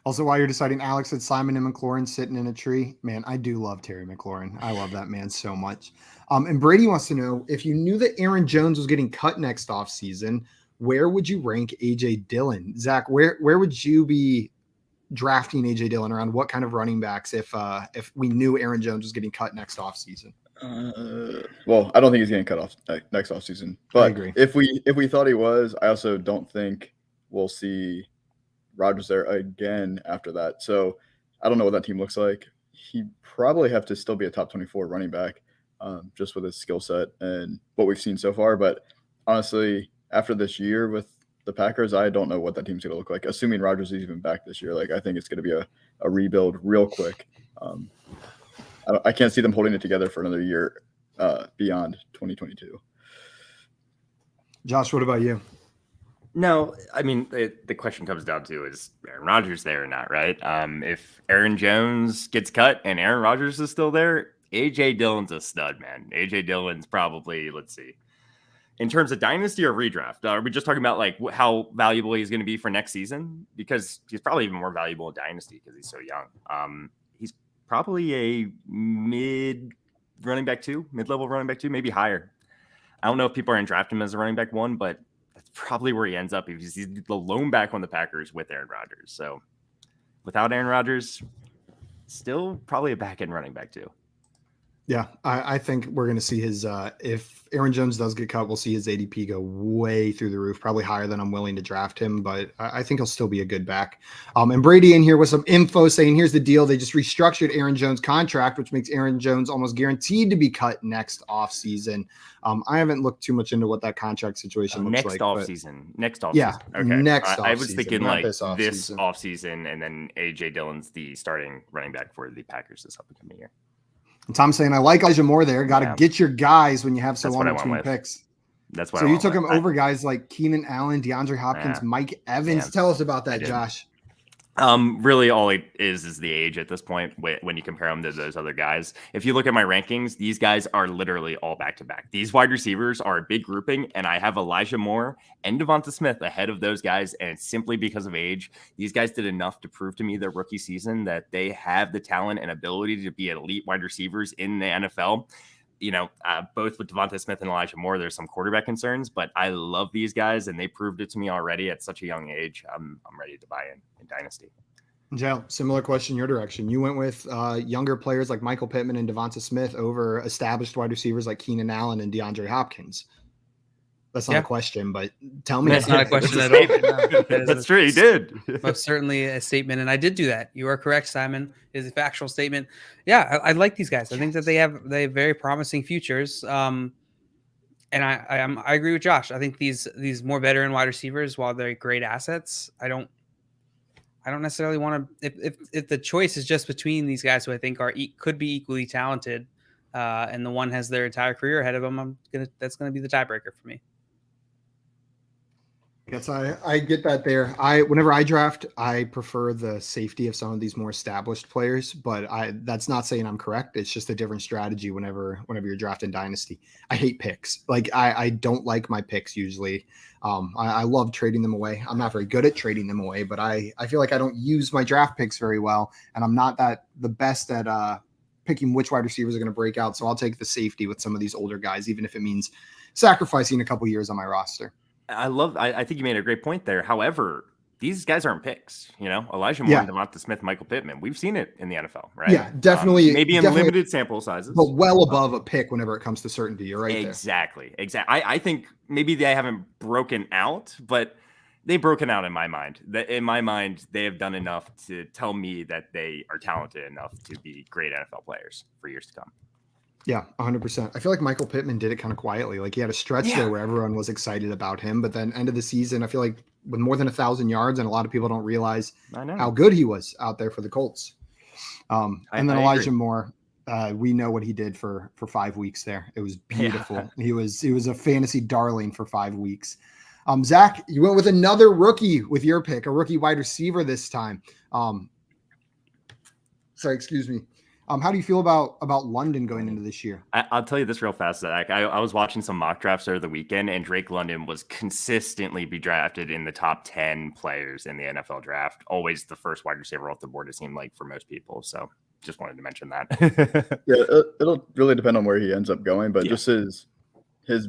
Also, while you're deciding, Alex said Simon and McLaurin sitting in a tree. Man, I do love Terry McLaurin. I love that man so much. And Brady wants to know, if you knew that Aaron Jones was getting cut next offseason, where would you rank A.J. Dillon? Zach, where would you be drafting A.J. Dillon around? What kind of running backs if we knew Aaron Jones was getting cut next offseason? Well, I don't think he's getting cut off next offseason. But I agree. If we thought he was, I also don't think we'll see Rodgers there again after that. So I don't know what that team looks like. He probably have to still be a top 24 running back, just with his skill set and what we've seen so far. But honestly, after this year with the Packers, I don't know what that team's going to look like. Assuming Rodgers is even back this year, I think it's going to be a rebuild real quick. I can't see them holding it together for another year beyond 2022. Josh, what about you? No, I mean, the question comes down to, is Aaron Rodgers there or not, right? If Aaron Jones gets cut and Aaron Rodgers is still there, A.J. Dillon's a stud, man. A.J. Dillon's probably, let's see, in terms of dynasty or redraft, are we just talking about how valuable he's going to be for next season? Because he's probably even more valuable in dynasty because he's so young. He's probably a mid-level running back two, maybe higher. I don't know if people are going to draft him as a running back one, but that's probably where he ends up. He's the lone back on the Packers with Aaron Rodgers. So without Aaron Rodgers, still probably a back-end running back too. Yeah, I think we're going to see his if Aaron Jones does get cut, we'll see his ADP go way through the roof, probably higher than I'm willing to draft him, but I think he'll still be a good back. And Brady in here with some info saying, here's the deal. They just restructured Aaron Jones' contract, which makes Aaron Jones almost guaranteed to be cut next offseason. I haven't looked too much into what that contract situation looks like. Next offseason. Yeah, okay. next offseason. I was thinking this offseason. offseason, and then A.J. Dillon's the starting running back for the Packers this upcoming year. And Tom's saying, I like Elijah Moore there. Got to get your guys when you have so That's long what I between went with. picks. That's what So I you went took with. him over guys like Keenan Allen, DeAndre Hopkins, Mike Evans. Tell us about that, Josh. Really all it is the age at this point when you compare them to those other guys. If you look at my rankings, these guys are literally all back-to-back. These wide receivers are a big grouping, and I have Elijah Moore and Devonta Smith ahead of those guys, and it's simply because of age. These guys did enough to prove to me their rookie season that they have the talent and ability to be elite wide receivers in the NFL. Both with Devonta Smith and Elijah Moore, there's some quarterback concerns, but I love these guys, and they proved it to me already at such a young age. I'm ready to buy in Dynasty. Joe, similar question your direction. You went with younger players like Michael Pittman and Devonta Smith over established wide receivers like Keenan Allen and DeAndre Hopkins. That's not a question, but tell me. That's not a question at all. That's true. He did. Most certainly a statement, and I did do that. You are correct, Simon. It is a factual statement. Yeah, I like these guys. I think that they have very promising futures. And I agree with Josh. I think these more veteran wide receivers, while they're great assets, I don't necessarily want to. If the choice is just between these guys who I think could be equally talented, and the one has their entire career ahead of them, that's gonna be the tiebreaker for me. Yes, I get that there. Whenever I draft, I prefer the safety of some of these more established players, but that's not saying I'm correct. It's just a different strategy whenever you're drafting Dynasty. I hate picks. I don't like my picks usually. I love trading them away. I'm not very good at trading them away, but I feel like I don't use my draft picks very well, and I'm not the best at picking which wide receivers are going to break out. So I'll take the safety with some of these older guys, even if it means sacrificing a couple years on my roster. I think you made a great point there. However, these guys aren't picks, Elijah Moore and Devonta Smith, Michael Pittman. We've seen it in the NFL, right? Yeah, definitely. Maybe in limited sample sizes, but well above a pick whenever it comes to certainty. You're right. Exactly. I think maybe they haven't broken out, but they've broken out in my mind. In my mind, they have done enough to tell me that they are talented enough to be great NFL players for years to come. Yeah, 100%. I feel like Michael Pittman did it kind of quietly. Like he had a stretch Yeah. there where everyone was excited about him, but then end of the season, I feel like with more than 1,000 yards, and a lot of people don't realize I know. how good he was out there for the Colts. And then I Elijah agree. Moore, we know what he did for 5 weeks there. It was beautiful. Yeah. He was a fantasy darling for 5 weeks. Zach, you went with another rookie with your pick, a rookie wide receiver this time. Sorry, excuse me. How do you feel about London going into this year? I'll tell you this real fast, Zach. I was watching some mock drafts over the weekend, and Drake London was consistently be drafted in the top 10 players in the NFL draft. Always the first wide receiver off the board, it seemed like, for most people. So just wanted to mention that. Yeah, it'll really depend on where he ends up going, but just his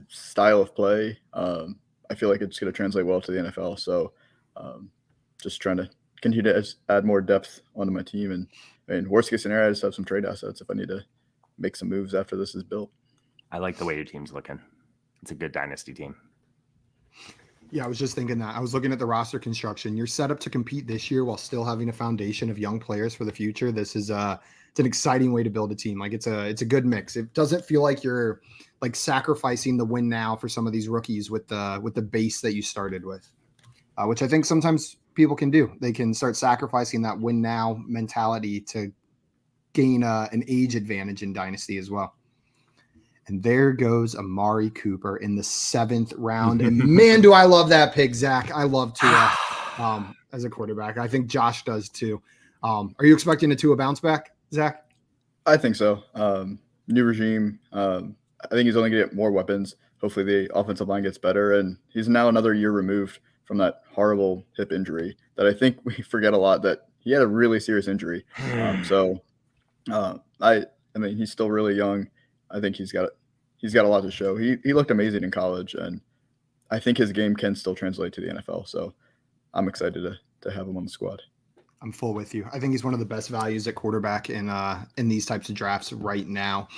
style of play, I feel like it's going to translate well to the NFL. So just trying to continue to add more depth onto my team. And I mean, worst case scenario, I just have some trade assets if I need to make some moves after this is built. I like the way your team's looking. It's a good dynasty team. Yeah, I was just thinking that. I was looking at the roster construction. You're set up to compete this year while still having a foundation of young players for the future. This is it's an exciting way to build a team. Like it's a good mix. It doesn't feel like you're like sacrificing the win now for some of these rookies with the base that you started with, which I think sometimes people can do. They can start sacrificing that win now mentality to gain an age advantage in Dynasty as well. And there goes Amari Cooper in the 7th round. And man, do I love that pick, Zach. I love Tua as a quarterback. I think Josh does too. Are you expecting a Tua bounce back, Zach? I think so. New regime. I think he's only going to get more weapons. Hopefully the offensive line gets better. And he's now another year removed from that horrible hip injury that I think we forget a lot, that he had a really serious injury. I mean, he's still really young. I think he's got a lot to show. He looked amazing in college, and I think his game can still translate to the NFL. So I'm excited to have him on the squad. I'm full with you. I think he's one of the best values at quarterback in these types of drafts right now.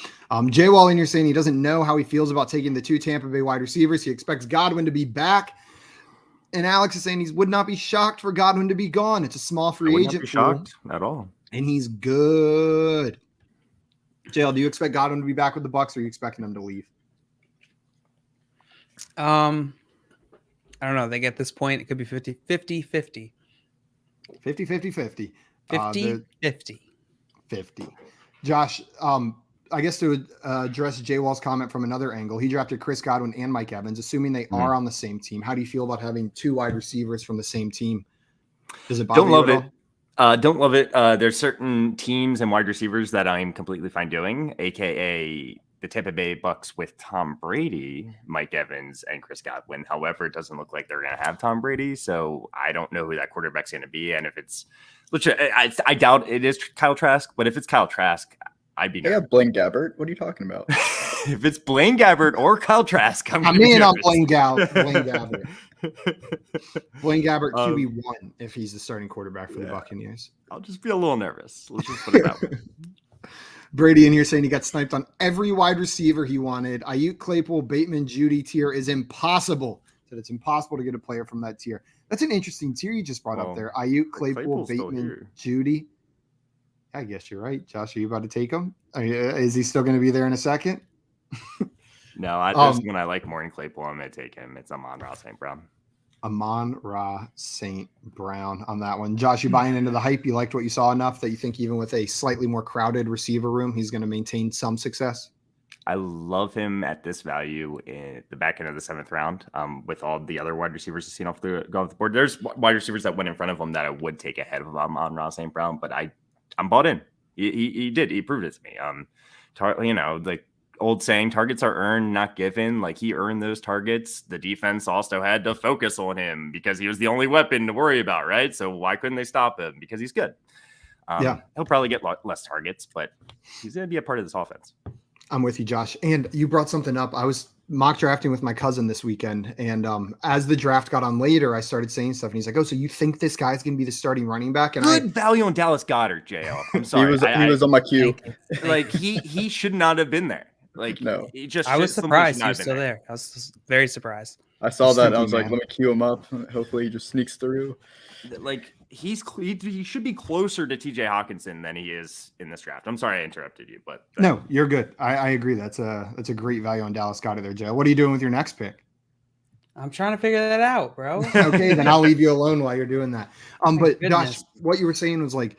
Jay Walling, you're saying he doesn't know how he feels about taking the 2 Tampa Bay wide receivers. He expects Godwin to be back. And Alex is saying he would not be shocked for Godwin to be gone. It's a small free agent pool. Shocked at all. And he's good. JL, do you expect Godwin to be back with the Bucs, or are you expecting him to leave? I don't know. I think at this point it could be 50-50. 50. 50. Josh, I guess to address Jay Wall's comment from another angle, he drafted Chris Godwin and Mike Evans, assuming they are on the same team. How do you feel about having 2 wide receivers from the same team? Does it bother you at all? Don't love it. There's certain teams and wide receivers that I'm completely fine doing, aka the Tampa Bay Bucks with Tom Brady, Mike Evans, and Chris Godwin. However, it doesn't look like they're going to have Tom Brady, so I don't know who that quarterback's going to be. And if it's, which I doubt it is Kyle Trask, but if it's Kyle Trask, I'd be nervous. Yeah, Blaine Gabbert. What are you talking about? If it's Blaine Gabbert or Kyle Trask, I'm in on Blaine Gabbert. Blaine Gabbert QB1 if he's the starting quarterback for the Buccaneers. I'll just be a little nervous. Let's just put it that way. Brady in here saying he got sniped on every wide receiver he wanted. Ayuk, Claypool, Bateman, Judy tier is impossible. Said it's impossible to get a player from that tier. That's an interesting tier you just brought up there. Ayuk, Claypool, Bateman, Judy. I guess you're right. Josh, are you about to take him? Is he still going to be there in a second? No, there's one I like more than Claypool. I'm going to take him. It's Amon-Ra St. Brown. Amon-Ra St. Brown on that one. Josh, you buying into the hype? You liked what you saw enough that you think even with a slightly more crowded receiver room, he's going to maintain some success? I love him at this value in the back end of the 7th round. With all the other wide receivers seen off the board, there's wide receivers that went in front of him that I would take ahead of Amon-Ra St. Brown, but I'm bought in. He did. He proved it to me. Like old saying, targets are earned, not given. Like he earned those targets. The defense also had to focus on him because he was the only weapon to worry about, right? So why couldn't they stop him? Because he's good. He'll probably get less targets, but he's going to be a part of this offense. I'm with you, Josh. And you brought something up. I was mock drafting with my cousin this weekend. And as the draft got on later, I started saying stuff. And he's like, oh, so you think this guy's going to be the starting running back? And good value on Dallas Goedert, JL. I'm sorry. he was on my queue. Like he should not have been there. Like no, I was surprised he was still there. I was very surprised. I saw that. I was like, let me queue him up. Hopefully he just sneaks through. Like he should be closer to TJ Hawkinson than he is in this draft. I'm sorry I interrupted you, but No, you're good. I agree. That's a great value on Dallas Goedert there, Joe. What are you doing with your next pick? I'm trying to figure that out, bro. Okay, then I'll leave you alone while you're doing that. But goodness. Josh, what you were saying was like,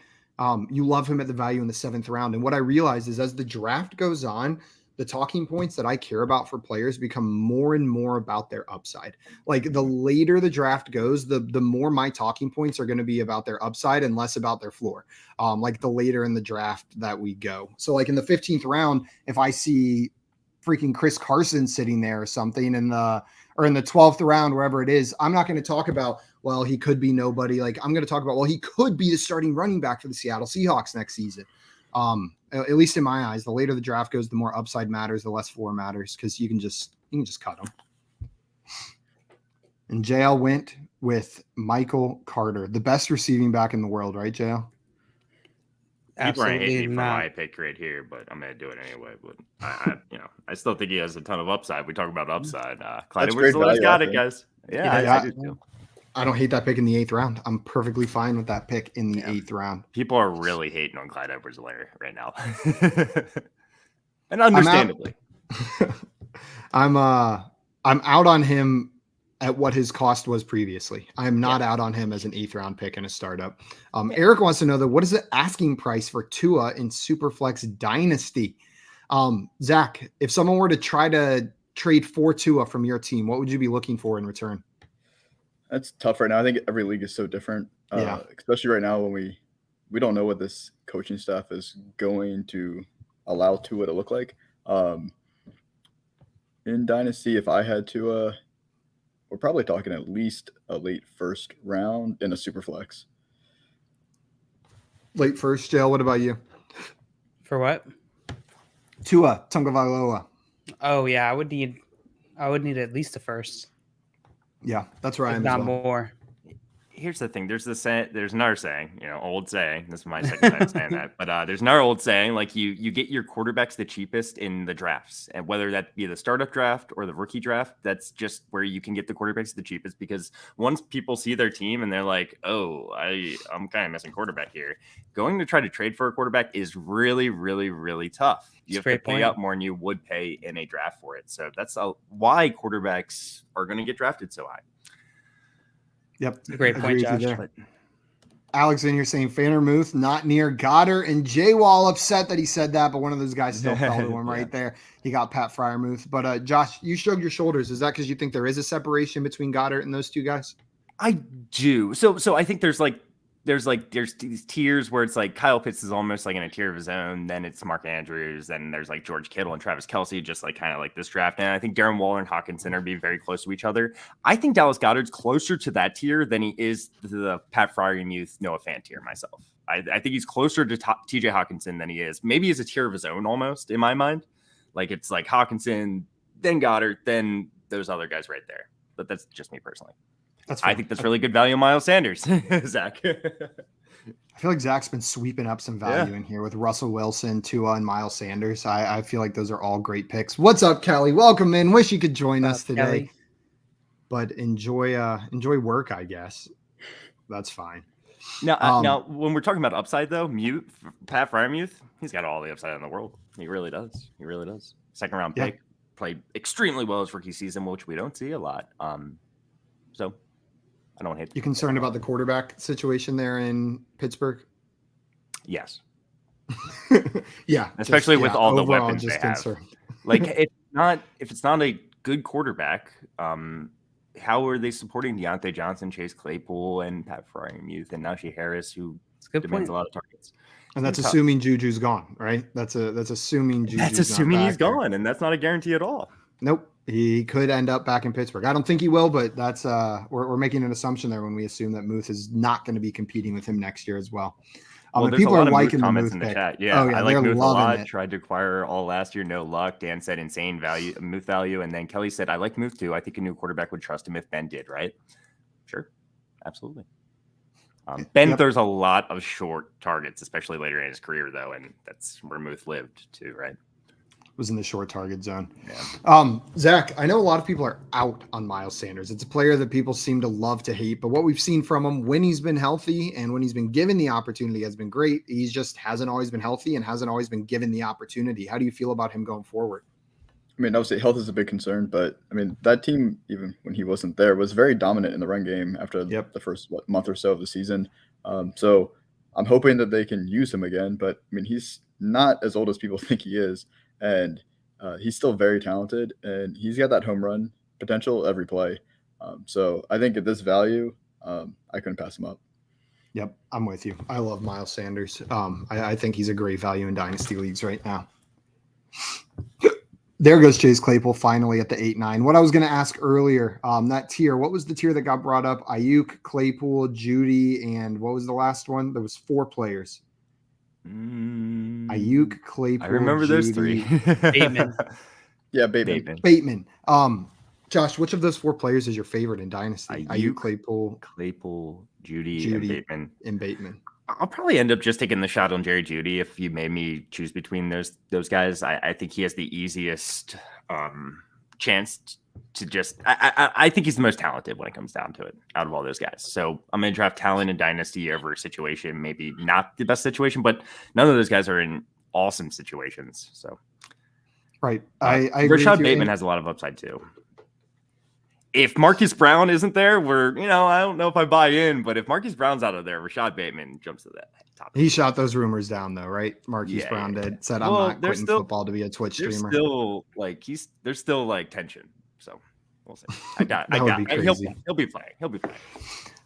you love him at the value in the 7th round. And what I realized is as the draft goes on, the talking points that I care about for players become more and more about their upside. Like the later the draft goes, the more my talking points are going to be about their upside and less about their floor. Like the later in the draft that we go. So like in the 15th round, if I see freaking Chris Carson sitting there or something in the 12th round, wherever it is, I'm not going to talk about, well, he could be nobody. Like I'm going to talk about, well, he could be the starting running back for the Seattle Seahawks next season. At least in my eyes, the later the draft goes, the more upside matters, the less floor matters, because you can just cut them. And JL went with Michael Carter, the best receiving back in the world, right, JL? People are Absolutely hating me for not. my pick right here, but I'm gonna do it anyway. But I still think he has a ton of upside. We talk about upside. Clyde That's great Edwards-Helaire got value, it, I guys. He Yeah, does. I do too. I don't hate that pick in the 8th round. I'm perfectly fine with that pick in the 8th round. People are really hating on Clyde Edwards-Helaire right now, and understandably. I'm out on him at what his cost was previously. I'm not out on him as an 8th round pick in a startup. Eric wants to know though, what is the asking price for Tua in SuperFlex Dynasty? Zach, if someone were to try to trade for Tua from your team, what would you be looking for in return? That's tough right now. I think every league is so different. Especially right now when we don't know what this coaching staff is going to allow Tua to look like. In Dynasty, if I had Tua, we're probably talking at least a late 1st round in a SuperFlex. Late first, Jail. What about you? For what? Tua Tagovailoa. Oh yeah, I would need at least a 1st. Yeah, that's right. Not more. Here's the thing. There's another saying, old saying. This is my second time saying that, but there's another old saying, like you get your quarterbacks the cheapest in the drafts, and whether that be the startup draft or the rookie draft, that's just where you can get the quarterbacks the cheapest, because once people see their team and they're like, oh, I'm kind of missing quarterback here, going to try to trade for a quarterback is really, really, really tough. You have to pay up more than you would pay in a draft for it. So that's why quarterbacks are going to get drafted so high. Yep. Great point, Josh. Alex in here saying Fannermuth not near Goddard, and Jay Wall upset that he said that, but one of those guys still fell to him right there. He got Pat Freiermuth. But Josh, you shrugged your shoulders. Is that because you think there is a separation between Goddard and those two guys? I do. So I think there's these tiers where it's like Kyle Pitts is almost like in a tier of his own. Then it's Mark Andrews. Then there's like George Kittle and Travis Kelce, just like kind of like this draft. And I think Darren Waller and Hawkinson are being very close to each other. I think Dallas Goedert's closer to that tier than he is to the Pat Freiermuth, Noah Fant tier myself. I think he's closer to TJ Hawkinson than he is. Maybe he's a tier of his own almost in my mind. Like it's like Hawkinson, then Goddard, then those other guys right there. But that's just me personally. I think that's really good value on Miles Sanders, Zach. I feel like Zach's been sweeping up some value in here with Russell Wilson, Tua, and Miles Sanders. I feel like those are all great picks. What's up, Kelly? Welcome in. Wish you could join us today, Kelly? But enjoy work, I guess. That's fine. Now, when we're talking about upside, though, Pat Freiermuth, he's got all the upside in the world. He really does. He really does. 2nd round pick, played extremely well his rookie season, which we don't see a lot. So. I don't hate. You concerned about the quarterback situation there in Pittsburgh? Yes. Yeah. Especially with all the weapons just they have. Like if it's not a good quarterback, how are they supporting Deontay Johnson, Chase Claypool, and Pat Freiermuth, and Najee Harris, who demands a lot of targets? And that's assuming Juju's gone, right? That's assuming Juju's That's assuming he's there. gone, and that's not a guarantee at all. Nope. He could end up back in Pittsburgh. I don't think he will, but that's we're making an assumption there when we assume that Muth is not going to be competing with him next year as well. People are liking the Muth pick. Chat. Yeah, I like Muth a lot. Tried to acquire all last year, no luck. Dan said insane Muth value, and then Kelly said I like Muth too. I think a new quarterback would trust him if Ben did, right? Sure, absolutely. Ben throws a lot of short targets, especially later in his career, though, and that's where Muth lived too, right? was in the short target zone. Yeah. Zach, I know a lot of people are out on Miles Sanders. It's a player that people seem to love to hate, but what we've seen from him when he's been healthy and when he's been given the opportunity has been great. He just hasn't always been healthy and hasn't always been given the opportunity. How do you feel about him going forward? I mean, obviously health is a big concern, but I mean, that team, even when he wasn't there, was very dominant in the run game after the first month or so of the season. So I'm hoping that they can use him again, but I mean, he's not as old as people think he is, and he's still very talented, and he's got that home run potential every play. So I think at this value, I couldn't pass him up. Yep, I'm with you. I love Miles Sanders. I think he's a great value in Dynasty leagues right now. There goes Chase Claypool finally at the 8-9. What I was going to ask earlier, that tier, what was the tier that got brought up? Ayuk, Claypool, Judy, and what was the last one? There was 4 players. Ayuk, Claypool, I remember Judy, those 3. Bateman. Yeah, Bateman. Bateman. Josh, which of those 4 players is your favorite in Dynasty? Ayuk, Claypool, Judy, and Bateman. I'll probably end up just taking the shot on Jerry Judy if you made me choose between those guys. I think he has the easiest chance to just. I think he's the most talented when it comes down to it out of all those guys. So I'm going to draft talent in Dynasty over a situation, maybe not the best situation, but none of those guys are in awesome situations. So right, I agree. Rashad Bateman has a lot of upside too. If Marquise Brown isn't there, I don't know if I buy in, but if Marquise Brown's out of there, Rashad Bateman jumps to that top. He shot those rumors down though, right? Marquise Brown did. Said, I'm not quitting football to be a Twitch streamer. There's still tension. So we'll see. He'll be playing.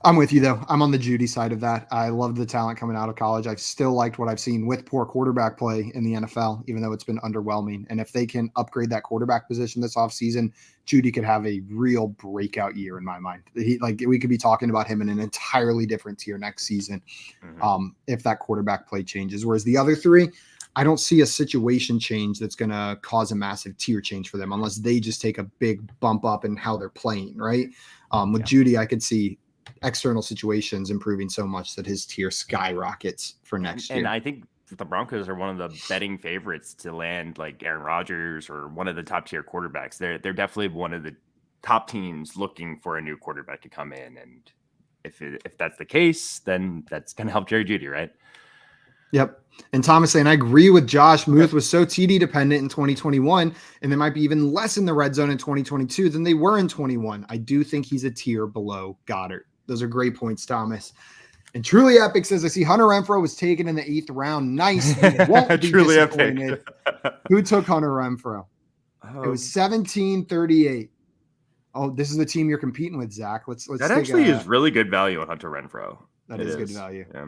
I'm with you though. I'm on the Judy side of that. I loved the talent coming out of college. I've still liked what I've seen with poor quarterback play in the NFL, even though it's been underwhelming. And if they can upgrade that quarterback position this offseason, Judy could have a real breakout year in my mind. We could be talking about him in an entirely different tier next season if that quarterback play changes. Whereas the other 3, I don't see a situation change that's going to cause a massive tier change for them unless they just take a big bump up in how they're playing, right? With Judy, I could see external situations improving so much that his tier skyrockets for next year. And I think the Broncos are one of the betting favorites to land like Aaron Rodgers or one of the top tier quarterbacks. They're definitely one of the top teams looking for a new quarterback to come in. And if that's the case, then that's going to help Jerry Judy, right? Yep. And Thomas saying, I agree with Josh. Muth was so TD dependent in 2021, and they might be even less in the red zone in 2022 than they were in 21. I do think he's a tier below Goddard. Those are great points, Thomas. And Truly Epic says, I see Hunter Renfrow was taken in the 8th round. Nice. Won't be Truly disappointed. Epic. Who took Hunter Renfrow? It was 1738. Oh, this is the team you're competing with, Zach. Let's that actually is really good value on Hunter Renfrow. That is good value. Yeah.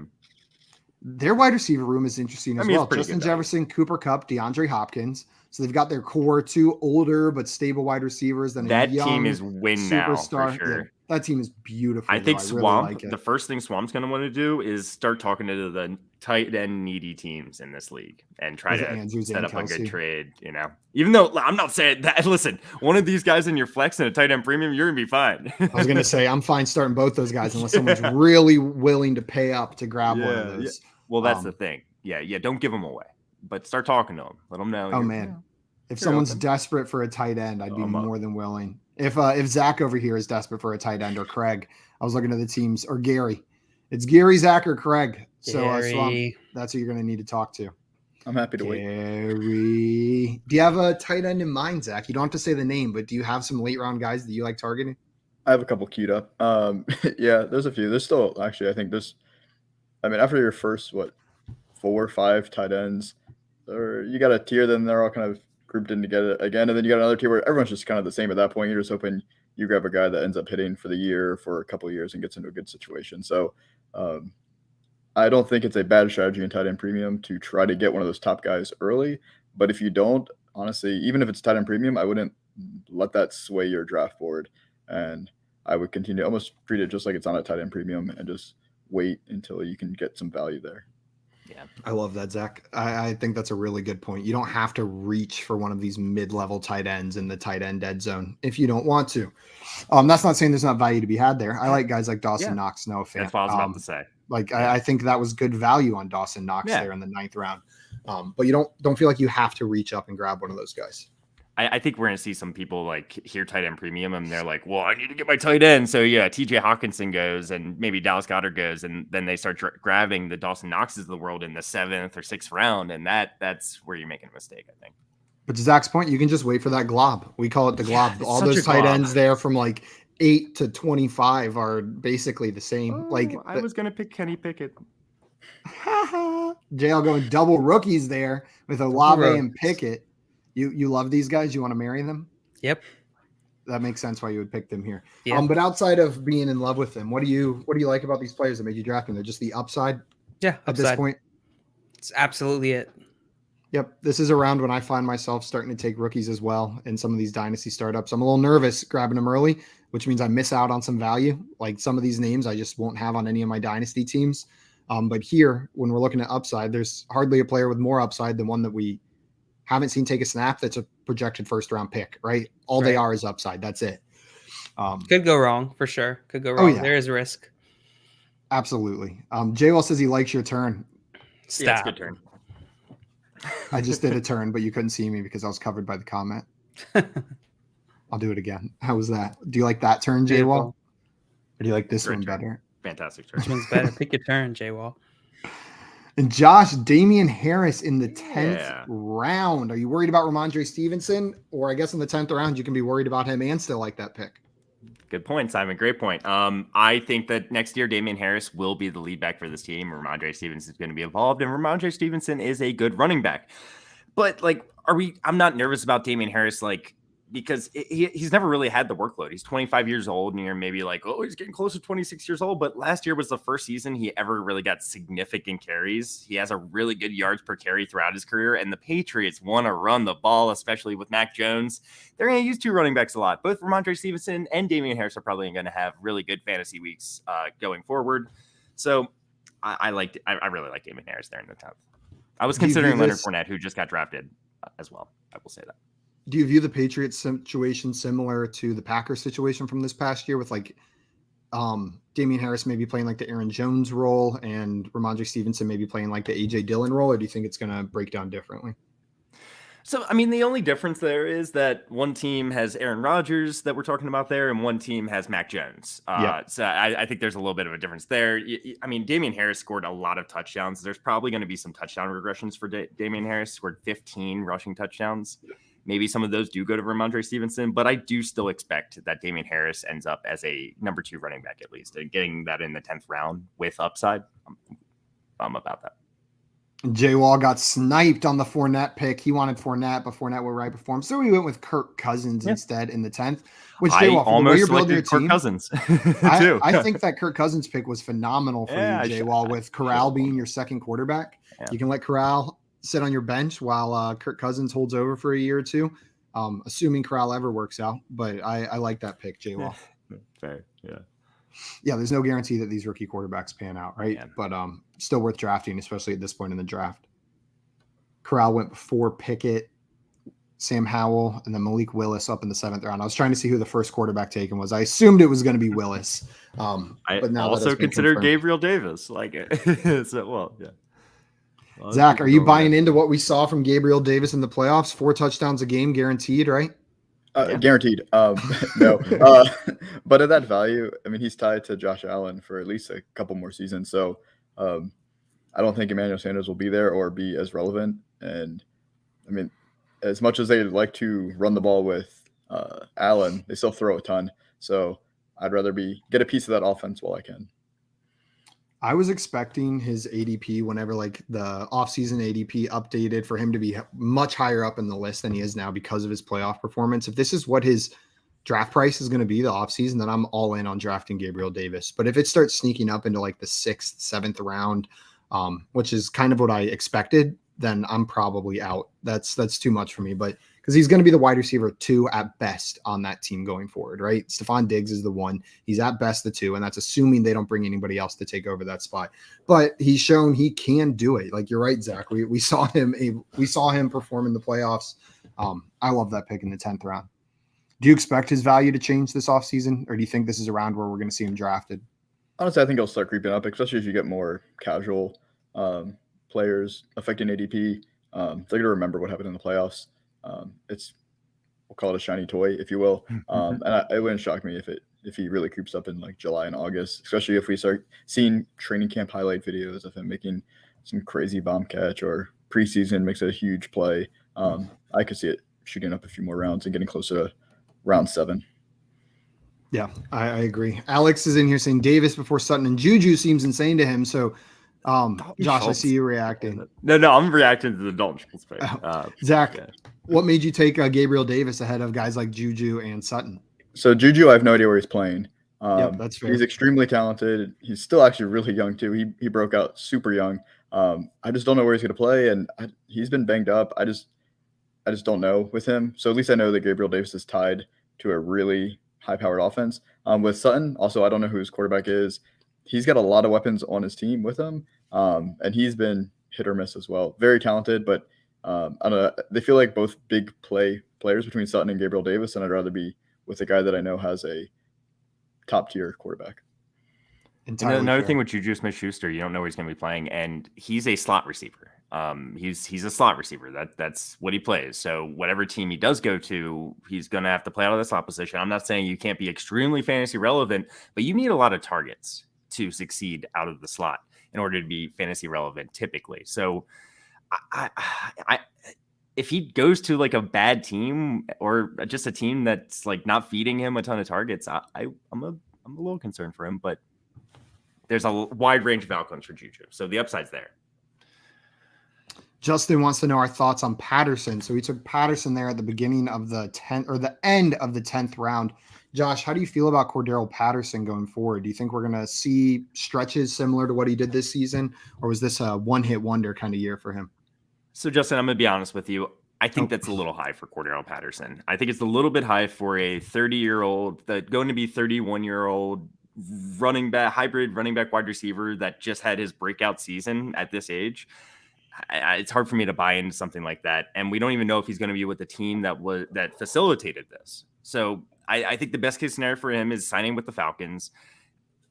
Their wide receiver room is interesting as well. Justin Jefferson, Cooper Kupp, DeAndre Hopkins. So they've got their core 2 older but stable wide receivers. Then that team is win now for sure. Yeah, that team is beautiful. I think Swamp. The first thing Swamp's going to want to do is start talking to the tight end needy teams in this league and try to set up a good trade. Even though I'm not saying that. Listen, one of these guys in your flex and a tight end premium, you're gonna be fine. I was gonna say I'm fine starting both those guys unless someone's really willing to pay up to grab one of those. Yeah. Well, that's the thing. Yeah. Don't give them away, but start talking to them. Let them know. Oh man. If someone's desperate for a tight end, I'd be more than willing. If Zach over here is desperate for a tight end or Craig, I was looking at the teams or Gary. It's Gary, Zach, or Craig. So that's who you're going to need to talk to. I'm happy to wait. Gary. Do you have a tight end in mind, Zach? You don't have to say the name, but do you have some late round guys that you like targeting? I have a couple queued up. Yeah, there's a few. There's still actually, I think after your first, 4 or 5 tight ends, or you got a tier, then they're all kind of grouped in together again, and then you got another tier where everyone's just kind of the same at that point. You're just hoping you grab a guy that ends up hitting for the year for a couple of years and gets into a good situation. So I don't think it's a bad strategy in tight end premium to try to get one of those top guys early. But if you don't, honestly, even if it's tight end premium, I wouldn't let that sway your draft board. And I would continue to almost treat it just like it's on a tight end premium and just wait until you can get some value there. Yeah, I love that, Zach. I think that's a really good point. You don't have to reach for one of these mid-level tight ends in the tight end dead zone if you don't want to. That's not saying there's not value to be had there. I like guys like Dawson Knox. No offense. That's what I was about to say. I think that was good value on Dawson Knox there in the 9th round. But you don't feel like you have to reach up and grab one of those guys. I think we're going to see some people like hear tight end premium and they're like, well, I need to get my tight end. So yeah, TJ Hawkinson goes and maybe Dallas Goedert goes, and then they start grabbing the Dawson Knoxes of the world in the 7th or 6th round. And that's where you're making a mistake, I think. But to Zach's point, you can just wait for that glob. We call it the glob. Yeah, all those tight ends there from like 8 to 25 are basically the same. I was going to pick Kenny Pickett. JL going double rookies there with Olave and Pickett. You love these guys? You want to marry them? Yep. That makes sense why you would pick them here. Yeah. But outside of being in love with them, what do you like about these players that made you draft them? They're just the upside. Yeah. At this point. It's absolutely it. Yep. This is around when I find myself starting to take rookies as well in some of these dynasty startups. I'm a little nervous grabbing them early, which means I miss out on some value. Like some of these names I just won't have on any of my dynasty teams. But here, when we're looking at upside, there's hardly a player with more upside than one that we haven't seen take a snap that's a projected first round pick, right? All they are is upside. That's it. Could go wrong for sure. Could go wrong. Yeah. There is risk. Absolutely. JL says he likes your turn. Stop. Yeah, it's a good turn. I just did a turn, but you couldn't see me because I was covered by the comment. I'll do it again. How was that? Do you like that turn, JWall? Or do you like this Great one turn. better? Fantastic turn. Which one's better? Pick your turn, J-Wall. And Josh, Damian Harris in the 10th round. Are you worried about Ramondre Stevenson? Or I guess in the 10th round, you can be worried about him and still like that pick. Good point, Simon. Great point. I think that next year, Damian Harris will be the lead back for this team. Ramondre Stevenson is going to be involved, and Ramondre Stevenson is a good running back. But I'm not nervous about Damian Harris, because he's never really had the workload. He's 25 years old, and you're maybe like, oh, he's getting close to 26 years old. But last year was the first season he ever really got significant carries. He has a really good yards per carry throughout his career, and the Patriots want to run the ball, especially with Mac Jones. They're going to use two running backs a lot. Both Ramondre Stevenson and Damian Harris are probably going to have really good fantasy weeks going forward. So I really like Damian Harris there in the 10th. I was considering Leonard Fournette, who just got drafted as well. I will say that. Do you view the Patriots situation similar to the Packers situation from this past year with Damian Harris maybe playing like the Aaron Jones role and Ramondre Stevenson maybe playing like the A.J. Dillon role, or do you think it's going to break down differently? So, I mean, the only difference there is that one team has Aaron Rodgers that we're talking about there, and one team has Mac Jones. So I think there's a little bit of a difference there. I mean, Damian Harris scored a lot of touchdowns. There's probably going to be some touchdown regressions for Damian Harris. Scored 15 rushing touchdowns. Maybe some of those do go to Ramondre Stevenson, but I do still expect that Damian Harris ends up as a number 2 running back at least, and getting that in the 10th round with upside. I'm about that. J-Wall got sniped on the Fournette pick. He wanted Fournette, but Fournette went right before him. So we went with Kirk Cousins instead in the 10th. Which J-Wall, almost selected Kirk Cousins too. I think that Kirk Cousins pick was phenomenal for you, J-Wall, with Corral being your second quarterback. Yeah. You can let Corral sit on your bench while Kirk Cousins holds over for a year or two, assuming Corral ever works out. But I like that pick, J-Wall. Fair, yeah. Yeah, there's no guarantee that these rookie quarterbacks pan out, right? Yeah. But still worth drafting, especially at this point in the draft. Corral went before Pickett, Sam Howell, and then Malik Willis up in the 7th round. I was trying to see who the first quarterback taken was. I assumed it was going to be Willis. But now also considered Gabriel Davis. So, yeah. Zach, are you buying into what we saw from Gabriel Davis in the playoffs? 4 touchdowns a game, guaranteed, right? Guaranteed. No. But at that value, I mean, he's tied to Josh Allen for at least a couple more seasons. So I don't think Emmanuel Sanders will be there or be as relevant. And I mean, as much as they'd like to run the ball with Allen, they still throw a ton. So I'd rather get a piece of that offense while I can. I was expecting his ADP whenever the offseason ADP updated for him to be much higher up in the list than he is now because of his playoff performance. If this is what his draft price is going to be the offseason, then I'm all in on drafting Gabriel Davis. But if it starts sneaking up into the 6th, 7th round, which is kind of what I expected, then I'm probably out. That's too much for me. But because he's going to be the wide receiver 2 at best on that team going forward, right? Stephon Diggs is the 1. He's at best the 2, and that's assuming they don't bring anybody else to take over that spot. But he's shown he can do it. You're right, Zach. We saw him perform in the playoffs. I love that pick in the 10th round. Do you expect his value to change this offseason, or do you think this is a round where we're going to see him drafted? Honestly, I think he'll start creeping up, especially as you get more casual players affecting ADP. They're going to remember what happened in the playoffs. We'll call it a shiny toy, if you will. And it wouldn't shock me if he really creeps up in like July and August, especially if we start seeing training camp highlight videos of him making some crazy bomb catch or preseason makes a huge play. I could see it shooting up a few more rounds and getting closer to round 7. Yeah, I agree. Alex is in here saying Davis before Sutton and Juju seems insane to him. So, Josh, I see you reacting. No, I'm reacting to the Dalton Schultz pick. Zach, yeah. What made you take Gabriel Davis ahead of guys like Juju and Sutton? So Juju, I have no idea where he's playing. Yep, that's fair. He's extremely talented. He's still actually really young too. He broke out super young. I just don't know where he's going to play, and he's been banged up. I just don't know with him. So at least I know that Gabriel Davis is tied to a really high-powered offense. With Sutton, also I don't know who his quarterback is. He's got a lot of weapons on his team with him, and he's been hit or miss as well. Very talented, but I don't know. They feel like both big players between Sutton and Gabriel Davis, and I'd rather be with a guy that I know has a top-tier quarterback. Another thing with Juju Smith-Schuster, you don't know where he's going to be playing, and he's a slot receiver. He's a slot receiver. That's what he plays. So whatever team he does go to, he's going to have to play out of the slot position. I'm not saying you can't be extremely fantasy relevant, but you need a lot of targets to succeed out of the slot in order to be fantasy relevant typically. So if he goes to like a bad team or just a team that's like not feeding him a ton of targets, I'm a little concerned for him, but there's a wide range of outcomes for Juju. So the upside's there. Justin wants to know our thoughts on Patterson. So we took Patterson there at the beginning of the 10th or the end of the 10th round. Josh, how do you feel about Cordero Patterson going forward? Do you think we're going to see stretches similar to what he did this season, or was this a one-hit wonder kind of year for him? So, Justin, I'm going to be honest with you. I think that's a little high for Cordero Patterson. I think it's a little bit high for a 30-year-old, going to be 31-year-old hybrid running back wide receiver that just had his breakout season at this age. It's hard for me to buy into something like that. And we don't even know if he's going to be with the team that facilitated this. So I think the best case scenario for him is signing with the Falcons.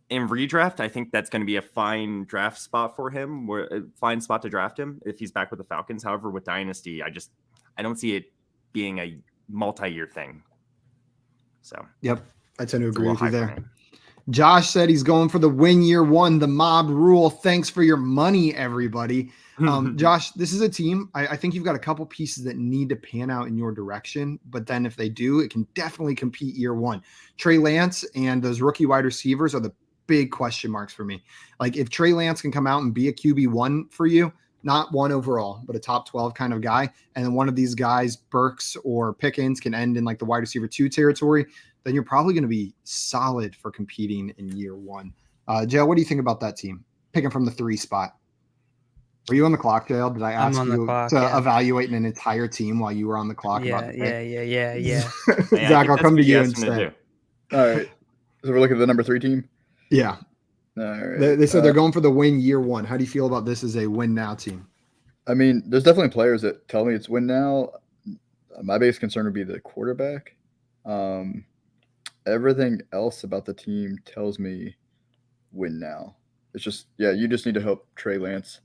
In redraft, I think that's going to be a fine draft spot for him, a fine spot to draft him if he's back with the Falcons. However, with Dynasty, I don't see it being a multi-year thing. So, yep, I tend to agree with you there. Josh said he's going for the win year one, the mob rule. Thanks for your money, everybody. Josh, this is a team. I think you've got a couple pieces that need to pan out in your direction, but then if they do, it can definitely compete year one. Trey Lance and those rookie wide receivers are the big question marks for me. Like if Trey Lance can come out and be a QB1 for you, not one overall, but a top 12 kind of guy, and then one of these guys, Burks or Pickens, can end in like the wide receiver 2 territory, then you're probably going to be solid for competing in year one. Joe, what do you think about that team? Picking from the 3 spot. Were you on the clock, Dale? Did I ask you to evaluate an entire team while you were on the clock? Yeah. Zach, I'll come to you instead. All right. So we're looking at the number 3 team? Yeah. All right. They said they're going for the win year one. How do you feel about this as a win now team? I mean, there's definitely players that tell me it's win now. My biggest concern would be the quarterback. Everything else about the team tells me win now. It's just, you just need to hope Trey Lance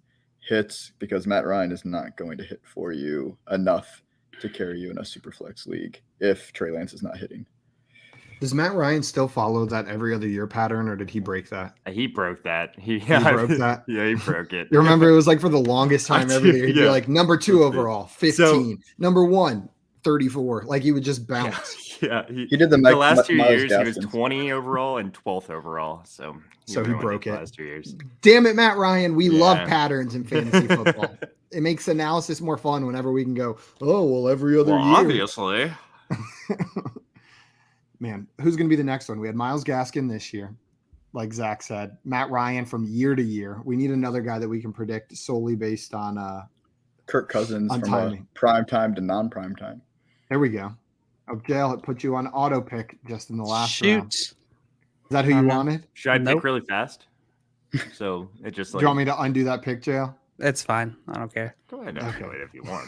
hits because Matt Ryan is not going to hit for you enough to carry you in a SuperFlex league if Trey Lance is not hitting. Does Matt Ryan still follow that every other year pattern, or did he break that? He broke that. He broke that? Yeah, he broke it. You remember it was like for the longest time every year. He'd be like number 2 overall, 15. Number 1, 34. Like he would just bounce. Yeah, he did the last 2 years. He was 20 overall and 12th overall. So he broke it. Last 2 years. Damn it, Matt Ryan. We love patterns in fantasy football. It makes analysis more fun whenever we can go, every other year. Obviously. Man, who's going to be the next one? We had Myles Gaskin this year, like Zach said. Matt Ryan from year to year. We need another guy that we can predict solely based on Kirk Cousins from timing. Prime time to non-prime time. There we go. Jail it put you on auto pick just in the last round. Is that who you wanted? Should I pick really fast? So it just Do you want me to undo that pick, Jail? It's fine. I don't care. Go ahead and do it if you want.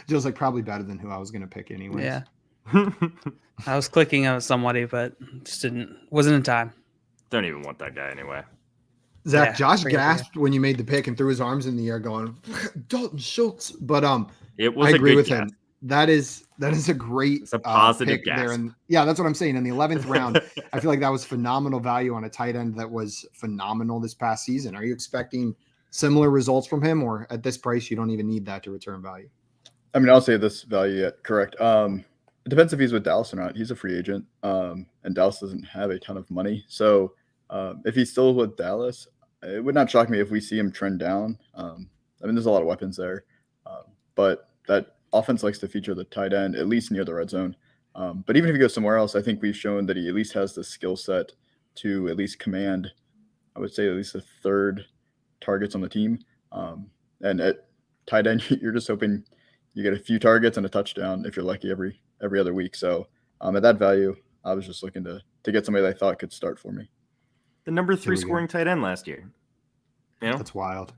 Jill's like probably better than who I was going to pick anyways. Yeah. I was clicking on somebody, but just wasn't in time. Don't even want that guy anyway. Zach, Yeah, Josh great idea. gasped when you made the pick and threw his arms in the air going, Dalton Schultz. But It was I a agree good with guess. him. That is a great It's a positive pick there. guess. And yeah, that's what I'm saying. In the 11th round, I feel like that was phenomenal value on a tight end that was phenomenal this past season. Are you expecting similar results from him, or at this price, you don't even need that to return value? I mean, I'll say this value yet. Correct. It depends if he's with Dallas or not. He's a free agent, and Dallas doesn't have a ton of money. So if he's still with Dallas, it would not shock me if we see him trend down. I mean, there's a lot of weapons there, but that offense likes to feature the tight end, at least near the red zone. But even if he goes somewhere else, I think we've shown that he at least has the skill set to at least command, I would say, at least a third targets on the team. And at tight end, you're just hoping you get a few targets and a touchdown if you're lucky every other week. So at that value, I was just looking to get somebody that I thought could start for me. The number There 3 we go. scoring tight end last year. You know, That's wild.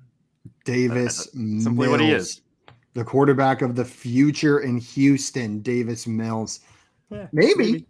Davis That's simply what he Mills, is. the quarterback of the future in Houston, Davis Mills. Yeah, Maybe.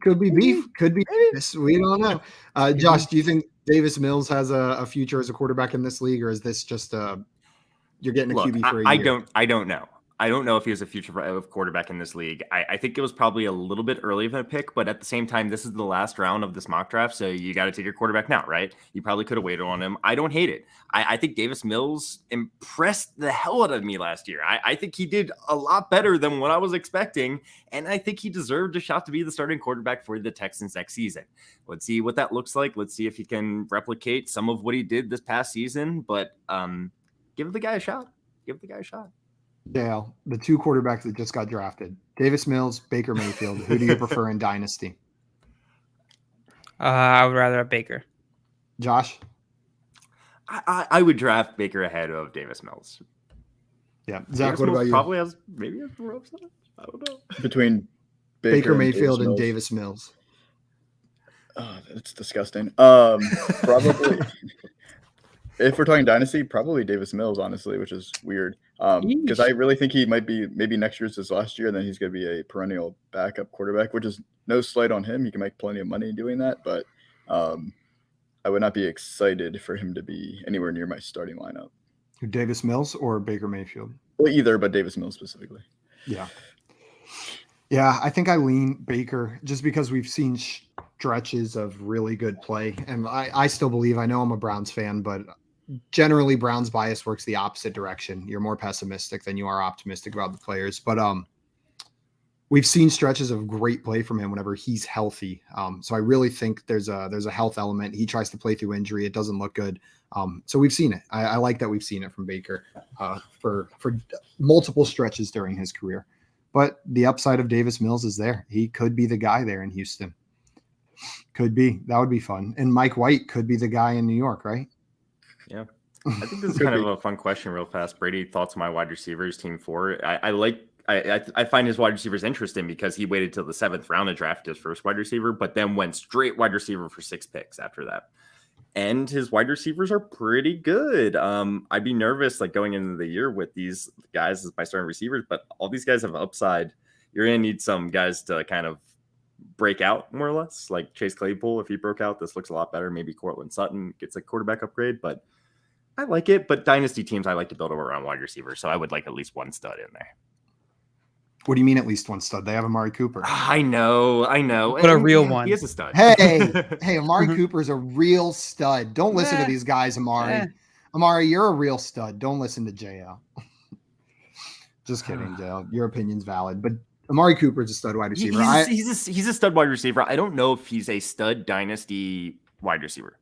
Could be beef. Could be Maybe. Davis. We don't know. Josh, do you think Davis Mills has a future as a quarterback in this league, or is this just you're getting a Look, QB for a I year? don't know. I don't know if he has a future of quarterback in this league. I think it was probably a little bit early of a pick, but at the same time, this is the last round of this mock draft, so you got to take your quarterback now, right? You probably could have waited on him. I don't hate it. I think Davis Mills impressed the hell out of me last year. I think he did a lot better than what I was expecting, and I think he deserved a shot to be the starting quarterback for the Texans next season. Let's see what that looks like. Let's see if he can replicate some of what he did this past season, but give the guy a shot. Give the guy a shot. Dale, the 2 quarterbacks that just got drafted, Davis Mills, Baker Mayfield. Who do you prefer in Dynasty? I would rather have Baker. Josh? I would draft Baker ahead of Davis Mills. Yeah. Zach, Davis what Mills about you? probably has maybe has more upside. I don't know. Between Baker and Mayfield and Mills. Davis Mills. Oh, that's disgusting. Probably. If we're talking Dynasty, probably Davis Mills, honestly, which is weird. Because I really think he might be maybe next year's his last year, and then he's going to be a perennial backup quarterback, which is no slight on him. He can make plenty of money doing that, but I would not be excited for him to be anywhere near my starting lineup. Davis Mills or Baker Mayfield? Well, either, but Davis Mills specifically. Yeah. Yeah, I think I lean Baker just because we've seen stretches of really good play. And I still believe, I know I'm a Browns fan, but generally Browns bias works the opposite direction. You're more pessimistic than you are optimistic about the players. But we've seen stretches of great play from him whenever he's healthy. So I really think there's a health element. He tries to play through injury. It doesn't look good. So we've seen it. I like that we've seen it from Baker for multiple stretches during his career. But the upside of Davis Mills is there. He could be the guy there in Houston. Could be. That would be fun. And Mike White could be the guy in New York, right? Yeah. I think this is kind of a fun question real fast. Brady, thoughts on my wide receivers, team 4. I find his wide receivers interesting because he waited till the 7th round to draft his first wide receiver, but then went straight wide receiver for 6 picks after that. And his wide receivers are pretty good. I'd be nervous like going into the year with these guys as my starting receivers, but all these guys have upside. You're going to need some guys to kind of break out more or less, like Chase Claypool. If he broke out, this looks a lot better. Maybe Cortland Sutton gets a quarterback upgrade, but I like it. But dynasty teams, I like to build around wide receivers, so I would like at least one stud in there. What do you mean at least one stud? They have Amari Cooper. I know. But a real one. He is a stud. Hey, Amari Cooper's a real stud. Don't listen to these guys, Amari. Amari, you're a real stud. Don't listen to JL. Just kidding, JL. Your opinion's valid. But Amari Cooper's a stud wide receiver. He's a stud wide receiver. I don't know if he's a stud dynasty wide receiver.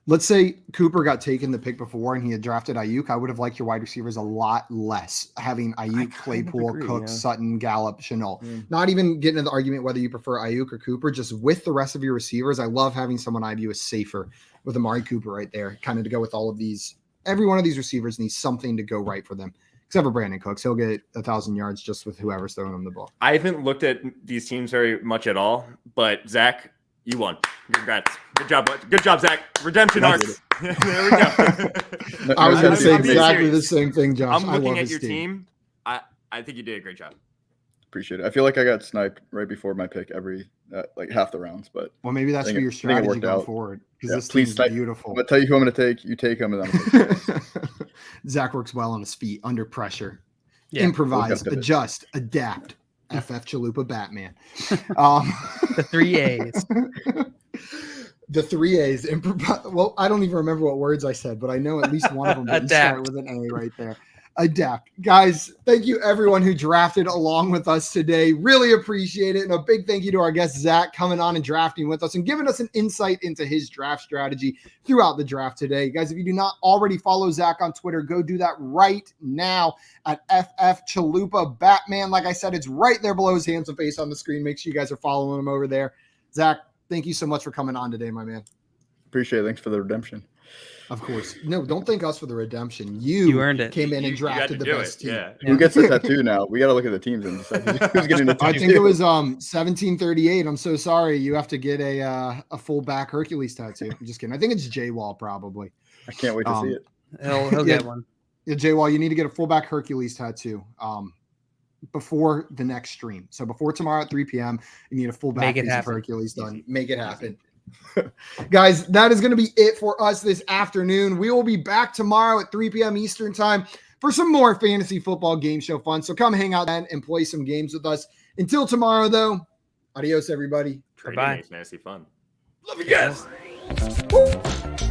Let's say Cooper got taken the pick before and he had drafted Ayuk. I would have liked your wide receivers a lot less, having Ayuk, Claypool, Cook, Sutton, Gallup, Shenault. Not even getting into the argument whether you prefer Ayuk or Cooper, just with the rest of your receivers. I love having someone I view as safer with Amari Cooper right there, kind of to go with all of these. Every one of these receivers needs something to go right for them, except for Brandon Cooks. He'll get 1,000 yards just with whoever's throwing him the ball. I haven't looked at these teams very much at all, but Zach, you won. Congrats. Good job, bud. Good job, Zach. Redemption arc. There we go. I was going to say I'm being exactly serious. the same thing, Josh. I'm looking at your team. I think you did a great job. Appreciate it. I feel like I got sniped right before my pick every like half the rounds, but Well, maybe that should be your strategy going forward because this team is beautiful. I'm gonna tell you who I'm gonna take. You take him, and I'm Zach works well on his feet under pressure. Yeah. Improvise, adjust, adapt. FF Chalupa Batman. The 3 A's. The 3 A's. Well, I don't even remember what words I said, but I know at least one of them didn't start with an A right there. Adapt. Guys, thank you everyone who drafted along with us today. Really appreciate it. And a big thank you to our guest, Zach, coming on and drafting with us and giving us an insight into his draft strategy throughout the draft today. Guys, if you do not already follow Zach on Twitter, go do that right now at FF Chalupa Batman. Like I said, it's right there below his handsome face on the screen. Make sure you guys are following him over there. Zach, thank you so much for coming on today, my man. Appreciate it. Thanks for the redemption. Of course. No, don't thank us for the redemption. You earned it. Came in and drafted the best team. Yeah. Who gets the tattoo now? We got to look at the teams and decide who's getting the tattoo. I think it was 1738. I'm so sorry. You have to get a full back Hercules tattoo. I'm just kidding. I think it's J-Wall probably. I can't wait to see it. He'll get one. Yeah, J-Wall, you need to get a full back Hercules tattoo before the next stream. So before tomorrow at 3 p.m., you need a full back piece of Hercules done. Make it happen. Guys, that is going to be it for us this afternoon. We will be back tomorrow at 3 p.m. Eastern time for some more fantasy football game show fun. So come hang out then and play some games with us. Until tomorrow, though, adios, everybody. Bye. Fantasy fun. Love you guys. Woo.